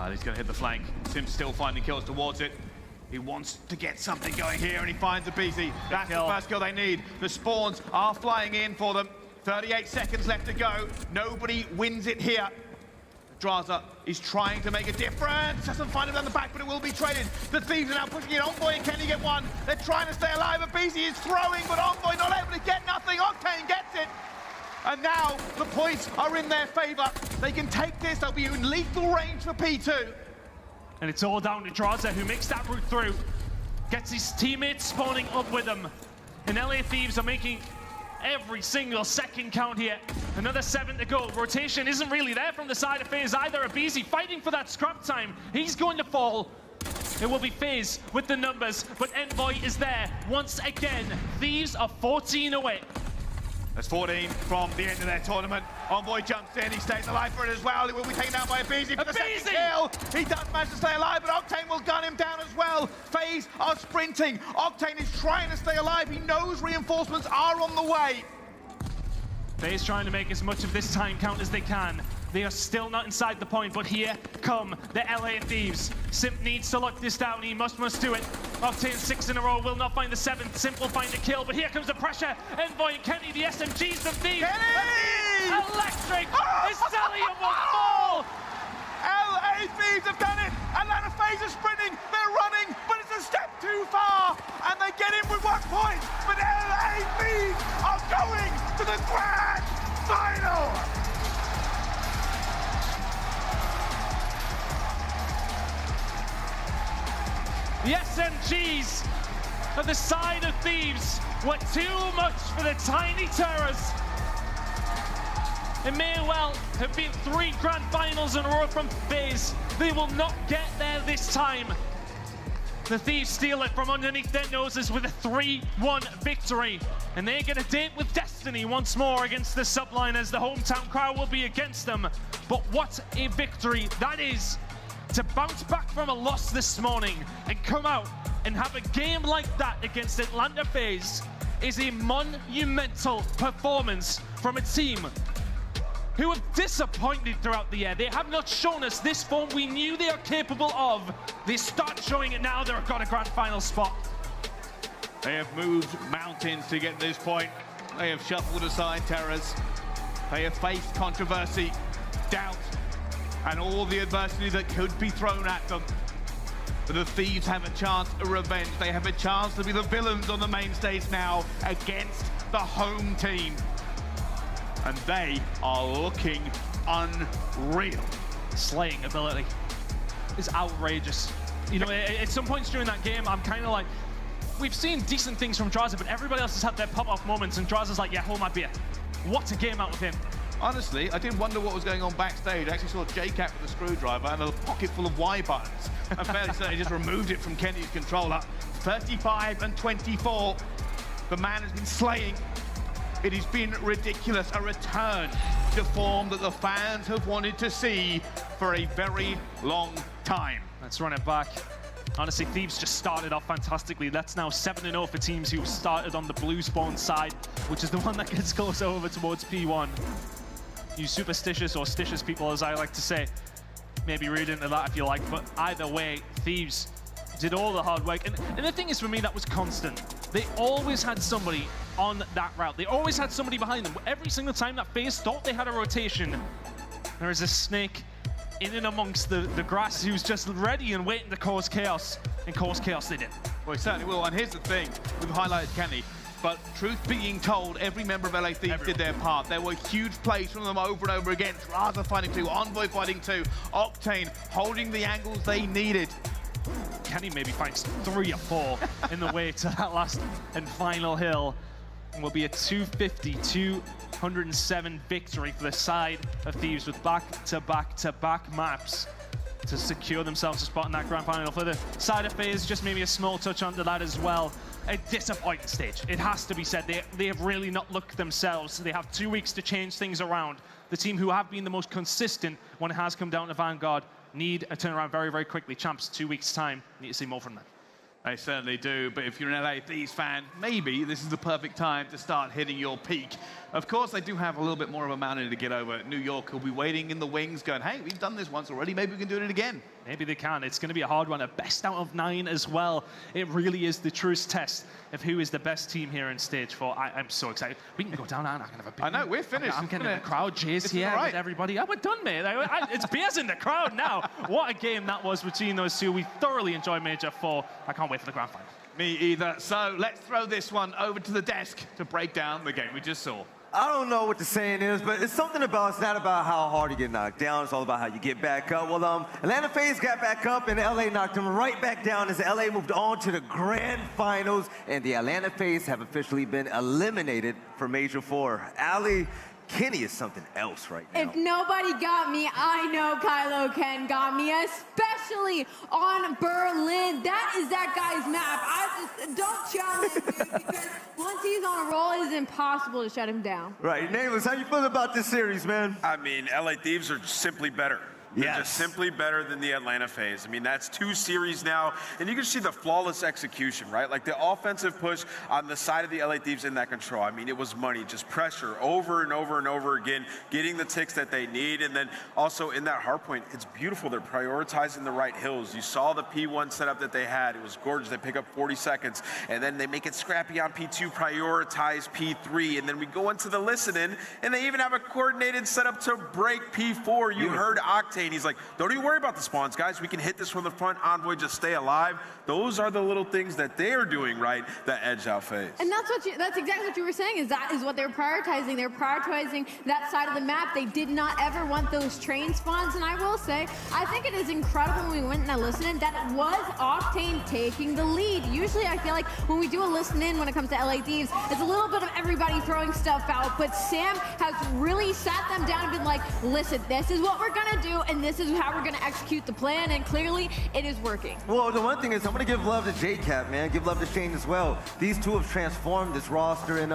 He's going to hit the flank. Sim's still finding kills towards it. He wants to get something going here, and he finds aBeZy. That's the first kill they need. The spawns are flying in for them. 38 seconds left to go. Nobody wins it here. Drazah is trying to make a difference. Doesn't find him down the back, but it will be traded. The Thieves are now pushing it. Envoy and Kenny get 1. They're trying to stay alive. aBeZy is throwing, but Envoy not able to get nothing. Octane gets it. And now the points are in their favor. They can take this. They'll be in lethal range for P2. And it's all down to Drazah, who makes that route through. Gets his teammates spawning up with him. And LA Thieves are making every single second count here. Another 7 to go. Rotation isn't really there from the side of FaZe either. aBeZy fighting for that scrap time. He's going to fall. It will be FaZe with the numbers, but Envoy is there once again. Thieves are 14 away. That's 14 from the end of their tournament. Envoy jumps in, he stays alive for it as well. It will be taken down by aBeZy for the second kill. He does manage to stay alive, but Octane will gun him down as well. FaZe are sprinting. Octane is trying to stay alive. He knows reinforcements are on the way. FaZe trying to make as much of this time count as they can. They are still not inside the point, but here come the LA Thieves. Simp needs to lock this down. He must do it. Octane 6 in a row, will not find the 7th. Simp will find a kill, but here comes the pressure. Envoy and Kenny, the SMGs of Thieves. Electric! The Cellium will fall! LA Thieves have done it! Atlanta FaZe are sprinting, they're running, but it's a step too far! And they get in with 1 point, but LA Thieves are going to the grand final! The SMGs at the side of Thieves were too much for the Tiny Terrors. It may well have been 3 grand finals in a row from FaZe. They will not get there this time. The Thieves steal it from underneath their noses with a 3-1 victory. And they get a date with destiny once more against the Subliners. The hometown crowd will be against them. But what a victory that is, to bounce back from a loss this morning and come out and have a game like that against Atlanta FaZe is a monumental performance from a team who have disappointed throughout the year. They have not shown us this form we knew they are capable of. They start showing it now. They've got a grand final spot. They have moved mountains to get to this point. They have shuffled aside terrors. They have faced controversy, doubt, and all the adversity that could be thrown at them. But the Thieves have a chance of revenge. They have a chance to be the villains on the main stage now against the home team. And they are looking unreal. Slaying ability is outrageous. You know, at some points during that game, I'm kind of like, we've seen decent things from Drazah, but everybody else has had their pop-off moments, and Drazah's like, yeah, hold my beer. What a game out with him. Honestly, I did wonder what was going on backstage. I actually saw J-Cap with a screwdriver and a pocket full of Y buttons. I'm fairly certain he just removed it from Kenny's controller. 35 and 24. The man has been slaying. It has been ridiculous. A return to form that the fans have wanted to see for a very long time. Let's run it back. Honestly, Thieves just started off fantastically. That's now 7-0 for teams who started on the blue spawn side, which is the one that gets closer over towards P1. You superstitious or stitious people, as I like to say, maybe read into that if you like, but either way, Thieves did all the hard work. And the thing is, for me, that was constant. They always had somebody on that route. They always had somebody behind them. Every single time that FaZe thought they had a rotation, there is a snake in and amongst the grass who's just ready and waiting to cause chaos. And cause chaos they did. Well, he certainly will. And here's the thing. We've highlighted Kenny. But truth being told, every member of LA Thieves did their part. There were huge plays from them over and over again. Drazah fighting 2, Envoy fighting 2, Octane holding the angles they needed. Kenny maybe finds 3 or 4 in the way to that last and final hill. And will be a 250-207 victory for the side of Thieves with back-to-back-to-back maps to secure themselves a spot in that grand final. For the side of FaZe, just maybe a small touch onto that as well. A disappointing stage, it has to be said. They have really not looked themselves. They have 2 weeks to change things around. The team who have been the most consistent when it has come down to Vanguard need a turnaround very, very quickly. Champs, 2 weeks' time, need to see more from them. They certainly do, but if you're an LA Thieves fan, maybe this is the perfect time to start hitting your peak. Of course, they do have a little bit more of a mountain to get over. New York will be waiting in the wings going, hey, we've done this once already, maybe we can do it again. Maybe they can. It's going to be a hard one, a best out of 9 as well. It really is the truest test of who is the best team here in stage 4. I'm so excited. We can go down and I can have a beer. I know, we're finished. I'm getting the crowd cheers here with everybody. Oh, we're done, mate. It's beers in the crowd now. What a game that was between those two. We thoroughly enjoyed Major 4. I can't wait for the grand final. Me either. So let's throw this one over to the desk to break down the game we just saw. I don't know what the saying is, but it's something about, it's not about how hard you get knocked down, it's all about how you get back up. Well, Atlanta FaZe got back up and LA knocked them right back down as LA moved on to the grand finals, and the Atlanta FaZe have officially been eliminated for Major 4. Ali, Kenny is something else right now. If nobody got me, I know Kylo Ken got me, especially on Berlin. That is that guy's map. I just don't challenge him because once he's on a roll, it is impossible to shut him down. Right, Nameless, how you feel about this series, man? I mean, LA Thieves are simply better. They're just simply better than the Atlanta FaZe. I mean, that's 2 series now, and you can see the flawless execution, right? Like the offensive push on the side of the LA Thieves in that control. I mean, it was money, just pressure over and over and over again, getting the ticks that they need, and then also in that hardpoint, it's beautiful. They're prioritizing the right hills. You saw the P1 setup that they had. It was gorgeous. They pick up 40 seconds, and then they make it scrappy on P2, prioritize P3, and then we go into the listening, and they even have a coordinated setup to break P4. You heard Octane. He's like, don't even worry about the spawns, guys. We can hit this from the front. Envoy, just stay alive. Those are the little things that they are doing right that edge out FaZe. And that's exactly what you were saying, is that is what they're prioritizing. They're prioritizing that side of the map. They did not ever want those train spawns. And I will say, I think it is incredible when we went and listened that it was Octane taking the lead. Usually I feel like when we do a listen in when it comes to LA Thieves, it's a little bit of everybody throwing stuff out, but Sam has really sat them down and been like, listen, this is what we're gonna do, and this is how we're gonna execute the plan, and clearly it is working. Well, the one thing is, I'm gonna give love to JCap, man. Give love to Shane as well. These two have transformed this roster, and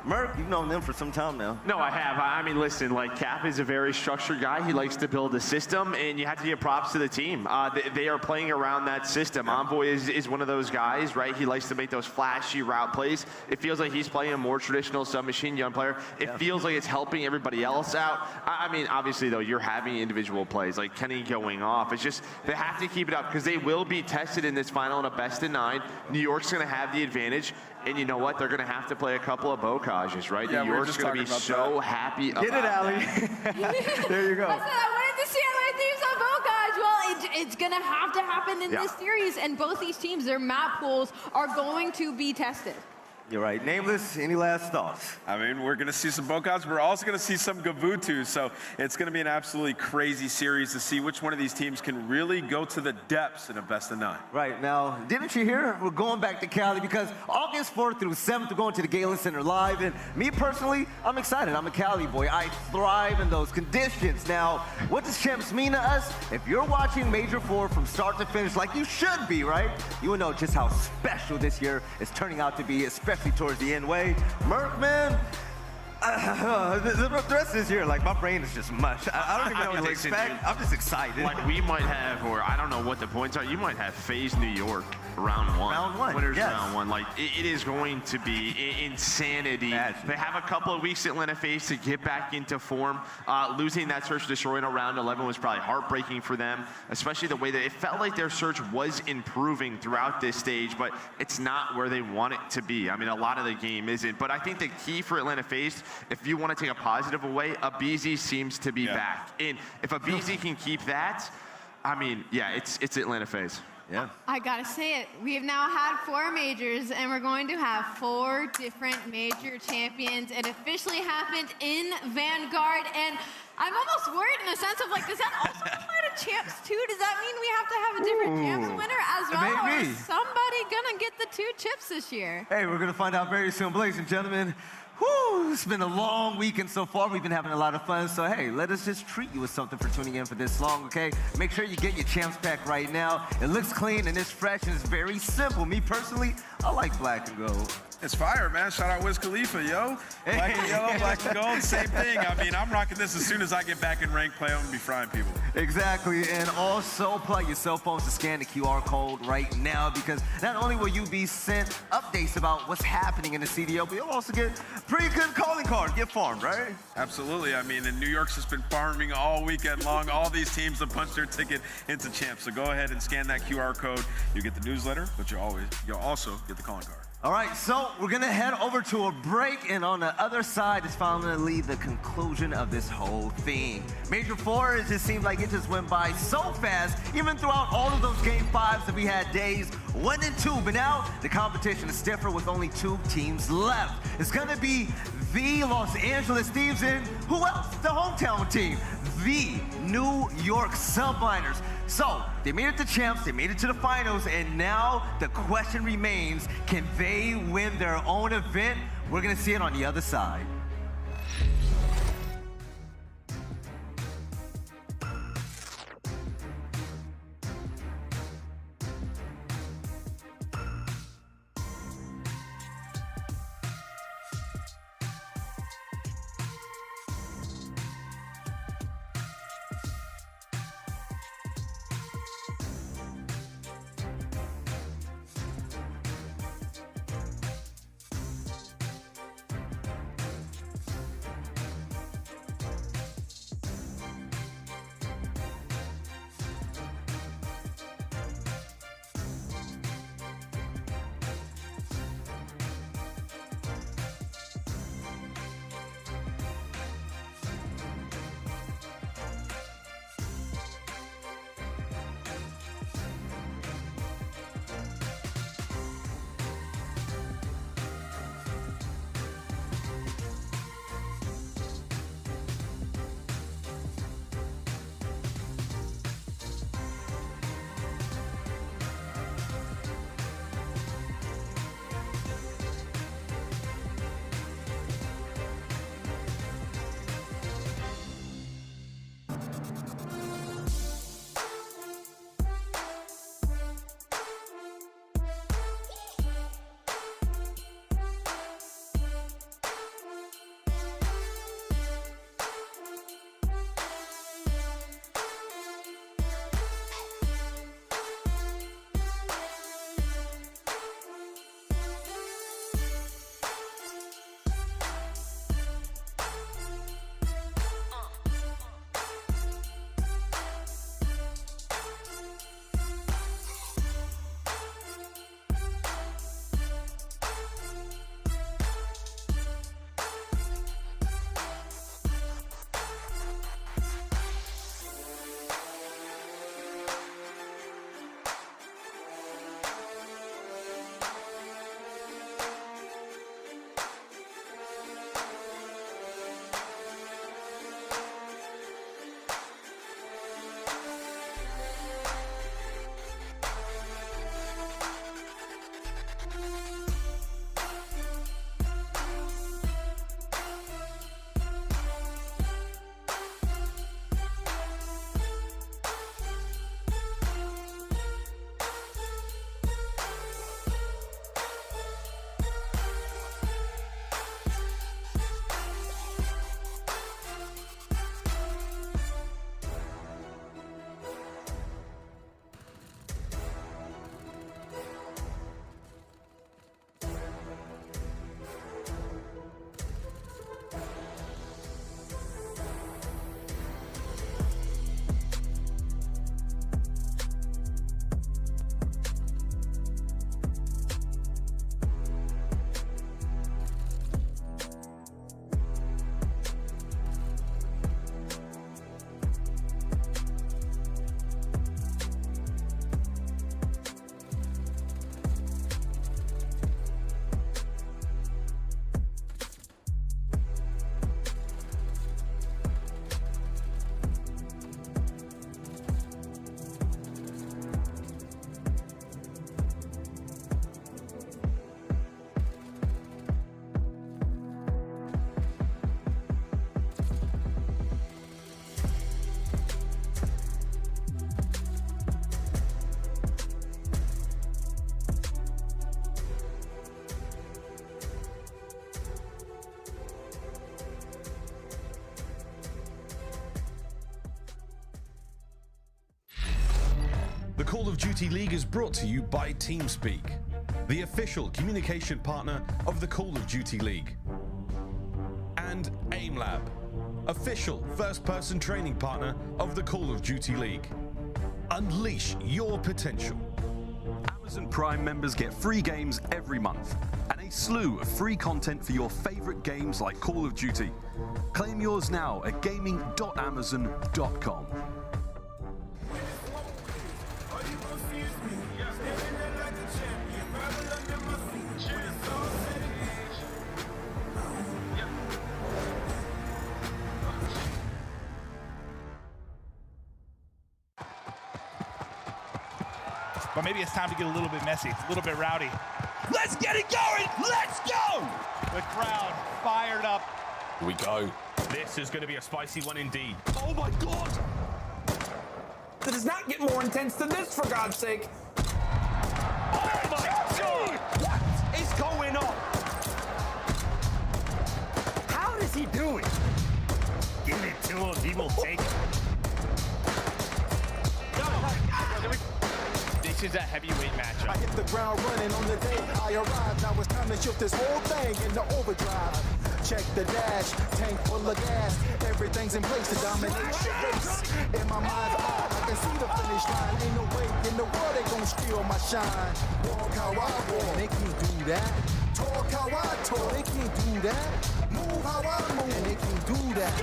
Merc, you've known them for some time now. No, I have. I mean, listen, like, Cap is a very structured guy. He likes to build a system, and you have to give props to the team. They are playing around that system. Envoy is one of those guys, right? He likes to make those flashy route plays. It feels like he's playing a more traditional submachine gun player. It feels like it's helping everybody else out. I mean, obviously, though, you're having individual plays, like Kenny going off. It's just, they have to keep it up, because they will be tested in this final in a best-of-9. New York's going to have the advantage. And you know what? They're going to have to play a couple of bocages, right? Yeah, New York's going to be so happy about Get it, Allie. There you go. I said I wanted to see LA Thieves on Bocage. Well, it's going to have to happen in this series, and both these teams, their map pools are going to be tested. You're right. Nameless, any last thoughts? I mean, we're going to see some Bocas. We're also going to see some Gavutu. So it's going to be an absolutely crazy series to see which one of these teams can really go to the depths in a best-of-9. Right. Now, didn't you hear? We're going back to Cali because August 4th through 7th, we're going to the Galen Center live. And me personally, I'm excited. I'm a Cali boy. I thrive in those conditions. Now, what does champs mean to us? If you're watching Major 4 from start to finish like you should be, right? You will know just how special this year is turning out to be, especially towards the end way. Merc, man, the rest of this year, like, my brain is just much. I don't even know what to expect. I'm just excited. Like, we might have, or I don't know what the points are, you might have FaZe New York round 1. Round 1, Winners yes. round 1. Like, it is going to be insanity. They have a couple of weeks at Atlanta FaZe to get back into form. Losing that Search Destroy in round 11 was probably heartbreaking for them, especially the way that it felt like their Search was improving throughout this stage, but it's not where they want it to be. I mean, a lot of the game isn't. But I think the key for Atlanta FaZe, if you want to take a positive away, aBeZy seems to be back. And if aBeZy can keep that, I mean, yeah, it's Atlanta FaZe. Yeah. I gotta say it. We have now had 4 majors, and we're going to have 4 different major champions. It officially happened in Vanguard, and I'm almost worried in the sense of, like, does that also apply to champs too? Does that mean we have to have a different champs winner as well? Maybe. Or is somebody gonna get the 2 chips this year? Hey, we're gonna find out very soon, ladies and gentlemen. Whew, it's been a long weekend so far. We've been having a lot of fun. So, hey, let us just treat you with something for tuning in for this long, okay? Make sure you get your champs pack right now. It looks clean and it's fresh and it's very simple. Me personally, I like black and gold. It's fire, man. Shout out Wiz Khalifa, yo. Black and yellow, black and gold, same thing. I mean, I'm rocking this as soon as I get back in rank play. I'm going to be frying people. Exactly, and also plug your cell phones to scan the QR code right now, because not only will you be sent updates about what's happening in the CDL, but you'll also get a pretty good calling card. Get farmed, right? Absolutely. I mean, and New York's just been farming all weekend long. All these teams have punched their ticket into champs. So go ahead and scan that QR code. You get the newsletter, but you'll also get the calling card. All right, so we're gonna head over to a break, and on the other side is finally the conclusion of this whole thing. Major 4, it just seemed like it just went by so fast, even throughout all of those game 5s that we had days 1 and 2, but now the competition is stiffer with only 2 teams left. It's gonna be the Los Angeles Thieves and who else? The hometown team, the New York Subliners. So, they made it to champs, they made it to the finals, and now the question remains, can they win their own event? We're gonna see it on the other side. The Call of Duty League is brought to you by TeamSpeak, the official communication partner of the Call of Duty League. And AimLab, official first-person training partner of the Call of Duty League. Unleash your potential. Amazon Prime members get free games every month and a slew of free content for your favorite games like Call of Duty. Claim yours now at gaming.amazon.com. But maybe it's time to get a little bit messy, a little bit rowdy. Let's get it going! Let's go! The crowd fired up. Here we go. This is going to be a spicy one indeed. Oh my God! It does not get more intense than this, for God's sake. Oh my God! What is going on? How does he do it? Give it to him, he will take it. This is a heavyweight matchup. I hit the ground running on the day I arrived. Now it's time to shift this whole thing into overdrive. Check the dash, tank full of gas. Everything's in place to dominate the race. In my mind's eye, I can see the finish line. Ain't no way in the world they gon' steal my shine. Walk how I walk, they can't do that. Talk how I talk, they can't do that. Move how I move, and they can't do that.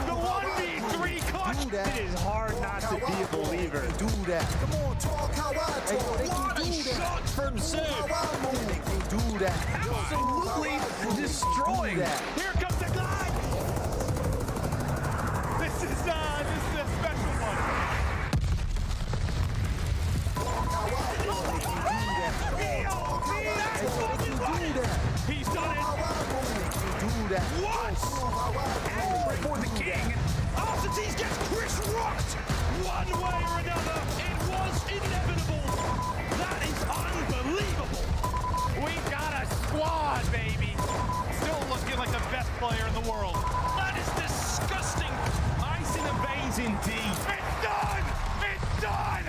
The 1v3 clutch. It is hard not to be a believer. Do that. Come on, talk how I talk. They What can a do that. shot from Simp. They can do that. Absolutely destroying. Here comes the glide. This is a special one. He's done it. What? And for the king, Arcitys gets Chris rocked. One way or another, it was inevitable. That is unbelievable. We got a squad, baby. Still looking like the best player in the world. That is disgusting. Ice in the veins indeed. It's done. It's done.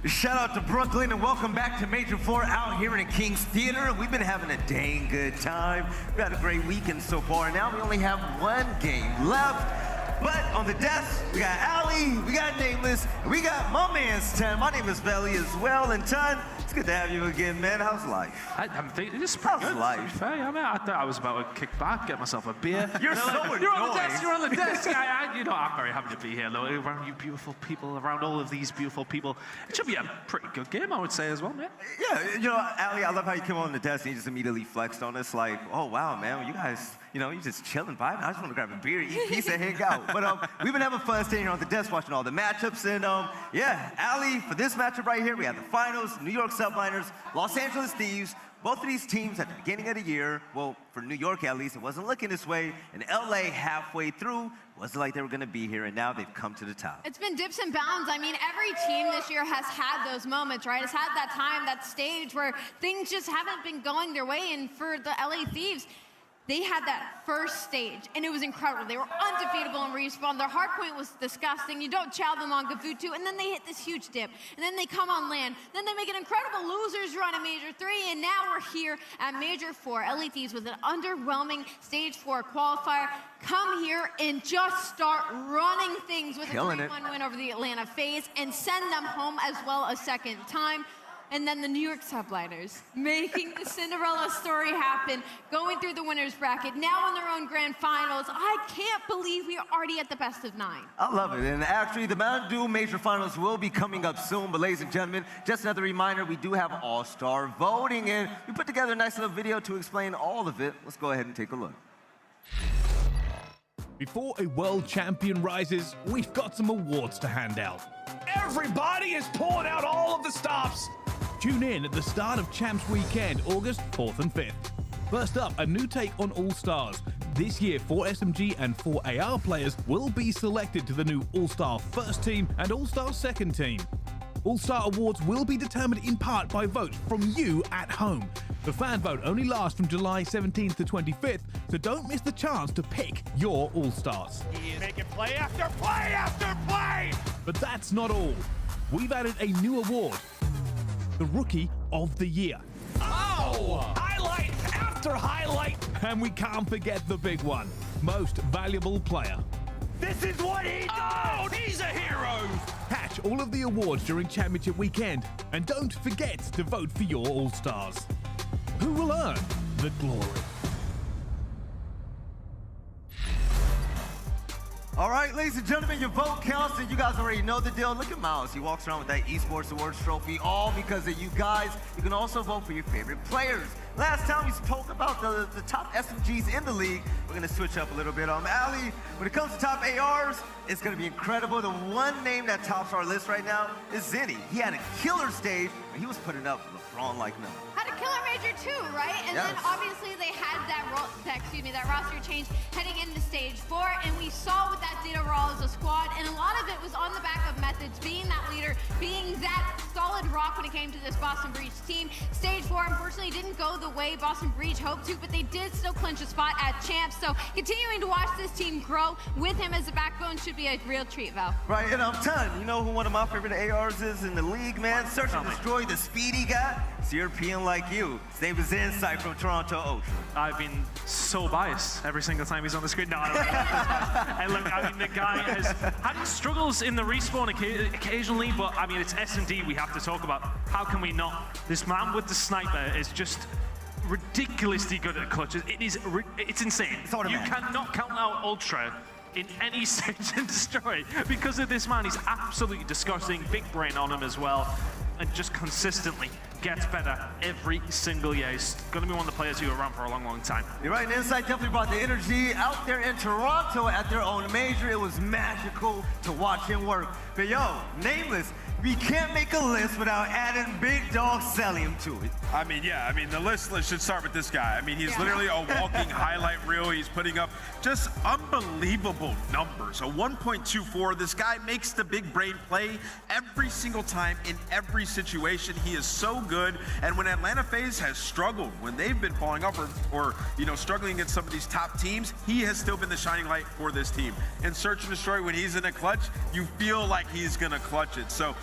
Shout out to Brooklyn and welcome back to Major 4 out here in King's Theater. We've been having a dang good time. We've had a great weekend so far. Now we only have one game left. But on the desk, we got Ali, we got Nameless, and we got my man's Ton. My name is Belly as well. And Ton, it's good to have you again, man. How's life? I'm thinking this is pretty How's good. life? To be fair. I mean, I thought I was about to kick back, get myself a beer. You're so annoying. You're on the desk. You're on the desk. You know, I'm very happy to be here, though. Around you beautiful people, around all of these beautiful people. It should be a pretty good game, I would say, as well, man. Yeah, you know, Ali, I love how you came on the desk and you just immediately flexed on us like, oh, wow, man, you guys, you know, you just chilling, vibing. I just want to grab a beer, eat pizza, hang out. But we've been having fun staying here on the desk watching all the matchups. And yeah, Ali, for this matchup right here, we have the finals, New York Subliners, Los Angeles Thieves. Both of these teams at the beginning of the year, well, for New York at least, it wasn't looking this way. And LA halfway through, wasn't like they were gonna be here, and now they've come to the top. It's been dips and bounds. I mean, every team this year has had those moments, right? Has had that time, that stage where things just haven't been going their way. And for the LA Thieves, they had that first stage, and it was incredible. They were undefeatable in respawn. Their hardpoint was disgusting. You don't chow them on Gavutu, and then they hit this huge dip, and then they come on land. Then they make an incredible losers run in Major 3, and now we're here at Major 4. LA Thieves with an underwhelming Stage 4 qualifier. Come here and just start running things with a 3-1 win over the Atlanta FaZe and send them home as well a second time. And then the New York Subliners, making the Cinderella story happen, going through the winners bracket, now in their own grand finals. I can't believe we are already at the best of 9. I love it. And actually, the Mountain Dew Major Finals will be coming up soon. But ladies and gentlemen, just another reminder, we do have all-star voting. And we put together a nice little video to explain all of it. Let's go ahead and take a look. Before a world champion rises, we've got some awards to hand out. Everybody is pulling out all of the stops. Tune in at the start of Champs Weekend, August 4th and 5th. First up, a new take on All-Stars. This year, 4 SMG and 4 AR players will be selected to the new All-Star First Team and All-Star Second Team. All-Star Awards will be determined in part by votes from you at home. The fan vote only lasts from July 17th to 25th, so don't miss the chance to pick your All-Stars. He is making play after play after play! But that's not all. We've added a new award, the Rookie of the Year. Oh! Highlight after highlight! And we can't forget the big one, Most Valuable Player. This is what he does! Oh, he's a hero! Catch all of the awards during Championship Weekend, and don't forget to vote for your All-Stars. Who will earn the glory? All right, ladies and gentlemen, your vote counts, and you guys already know the deal. Look at Miles. He walks around with that Esports Awards trophy, all because of you guys. You can also vote for your favorite players. Last time we spoke about the top SMGs in the league. We're going to switch up a little bit. Ali, when it comes to top ARs, it's going to be incredible. The one name that tops our list right now is Zenny. He had a killer stage, but he was putting up LeBron like nothing. Had a killer major too, right? And yes. then obviously they had that roster change heading into stage 4, and we saw with that data raw as a squad, and a lot of it was on the back of Methodz being that leader, being that solid rock when it came to this Boston Breach team. Stage 4 unfortunately didn't go the way Boston Breach hoped to, but they did still clinch a spot at champs. So continuing to watch this team grow with him as a backbone should be a real treat, Val. Right, and I'm telling you, know who one of my favorite ARs is in the league, man? Search and Destroy, the speedy guy. It's European like you. His name is Insight from Toronto Ultra. I've been so biased every single time he's on the screen. No, I don't know. And look, I mean, the guy has had struggles in the respawn occasionally, but I mean, it's S&D we have to talk about. How can we not? This man with the sniper is just ridiculously good at clutches. It's insane. You cannot count out Ultra in any Search and Destroy because of this man. He's absolutely disgusting. Big brain on him as well, and just consistently gets better every single year. He's going to be one of the players who are around for a long, long time. You're right, and Insight definitely brought the energy out there in Toronto at their own major. It was magical to watch him work. But yo, Nameless, we can't make a list without adding big dog Cellium to it. I mean, yeah, I mean, the list should start with this guy. I mean, he's literally a walking highlight reel. He's putting up just unbelievable numbers. A 1.24. This guy makes the big brain play every single time in every situation. He is so good. And when Atlanta FaZe has struggled, when they've been falling off or you know, struggling against some of these top teams, he has still been the shining light for this team. In Search and Destroy, when he's in a clutch, you feel like he's gonna clutch it. So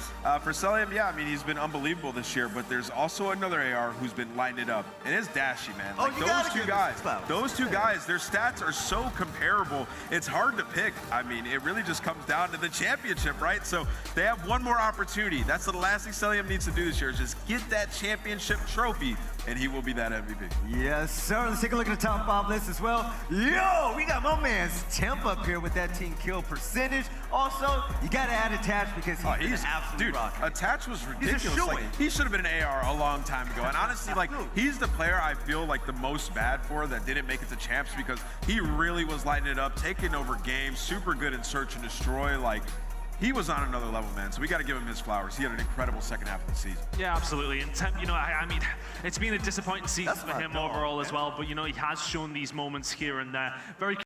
for Cellium, yeah, I mean, he's been unbelievable this year, but there's also another AR who's been lighting it up, and it's Dashy, man. Like, those two guys, their stats are so comparable, it's hard to pick. I mean, it really just comes down to the championship, right? So they have one more opportunity. That's the last thing Cellium needs to do this year, is just get that championship trophy, and he will be that MVP. Yes, sir. Let's take a look at the top 5 list as well. Yo, we got my man's Temp up here with that team kill percentage. Also, you got to add Attach because he's an absolute rocket. Attach was ridiculous. Like, he should have been an AR a long time ago. And honestly, like, he's the player I feel like the most bad for that didn't make it to champs, because he really was lighting it up, taking over games, super good in Search and Destroy. Like, he was on another level, man. So we got to give him his flowers. He had an incredible second half of the season. Yeah, absolutely. And Temp, you know, I mean, it's been a disappointing season for him overall as well. But, you know, he has shown these moments here and there. Very